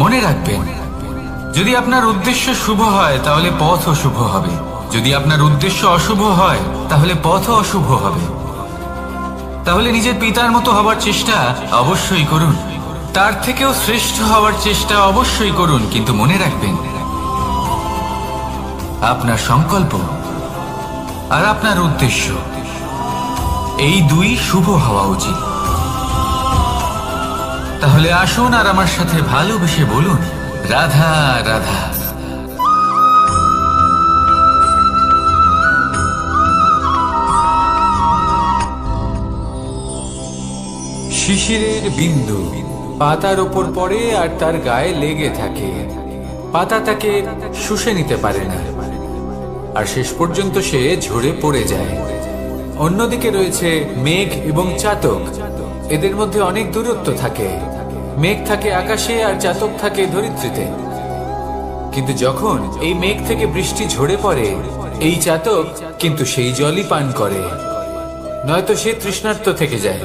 মনে রাখবেন, যদি আপনার উদ্দেশ্য শুভ হয় তাহলে পথও শুভ হবে। যদি আপনার উদ্দেশ্য অশুভ হয় তাহলে পথও অশুভ হবে। তাহলে নিজের পিতার মতো হবার চেষ্টা অবশ্যই করুন, তার থেকেও শ্রেষ্ঠ হওয়ার চেষ্টা অবশ্যই করুন। কিন্তু মনে রাখবেন, আপনার সংকল্প আর আপনার উদ্দেশ্য এই দুই শুভ হওয়া উচিত। তাহলে আসুন আর আমার সাথে ভালোবেসে বলুন, রাধা রাধা। শিশিরের বিন্দু পাতার ওপর পড়ে আর তার গায়ে লেগে থাকে। পাতা তাকে শুষে নিতে পারে না, আর শেষ পর্যন্ত সে ঝরে পড়ে যায়। অন্যদিকে রয়েছে মেঘ এবং চাতক। এদের মধ্যে অনেক দূরত্ব থাকে। মেঘ থাকে আকাশে আর চাতক থাকে ধরিত্রীতে। কিন্তু যখন এই মেঘ থেকে বৃষ্টি ঝরে পড়ে, এই চাতক কিন্তু সেই জলই পান করে, নয়তো সে তৃষ্ণার্ত থেকে যায়।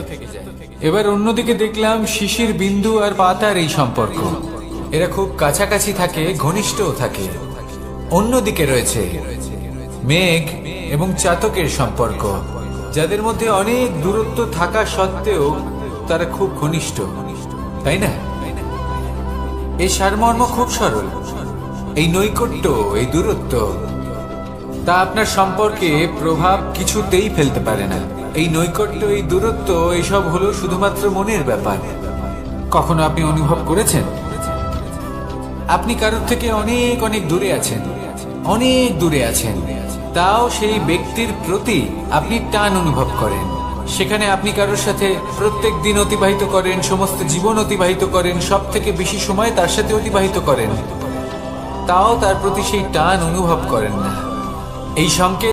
এবার অন্যদিকে দেখলাম শিশির বিন্দু আর পাতার এই সম্পর্ক। এরা খুব কাছাকাছি থাকে, ঘনিষ্ঠও থাকে। অন্যদিকে রয়েছে মেঘ এবং চাতকের সম্পর্ক, যাদের মধ্যে অনেক দূরত্ব থাকা সত্ত্বেও তারা খুব ঘনিষ্ঠ, তাই না? এই সারমর্ম খুব সরল। এই নৈকট্য, এই দূরত্ব, তা আপনার সম্পর্কে প্রভাব কিছুতেই ফেলতে পারে না। এই নৈকট্য, এই দূরত্ব, এইসব হলো শুধুমাত্র মনের ব্যাপার। কখনো আপনি অনুভব করেছেন আপনি কারোর থেকে অনেক অনেক দূরে আছেন, অনেক দূরে আছেন, তাও সেই ব্যক্তির প্রতি আপনি টান অনুভব করেন। সেখানে আপনি কারোর সাথে প্রত্যেক দিন অতিবাহিত করেন, সমস্ত জীবন অতিবাহিত করেন, সব থেকে বেশি সময় তার সাথে অতিবাহিত করেন, তাও তার প্রতি সেই টান অনুভব করেন না। এই সংকেত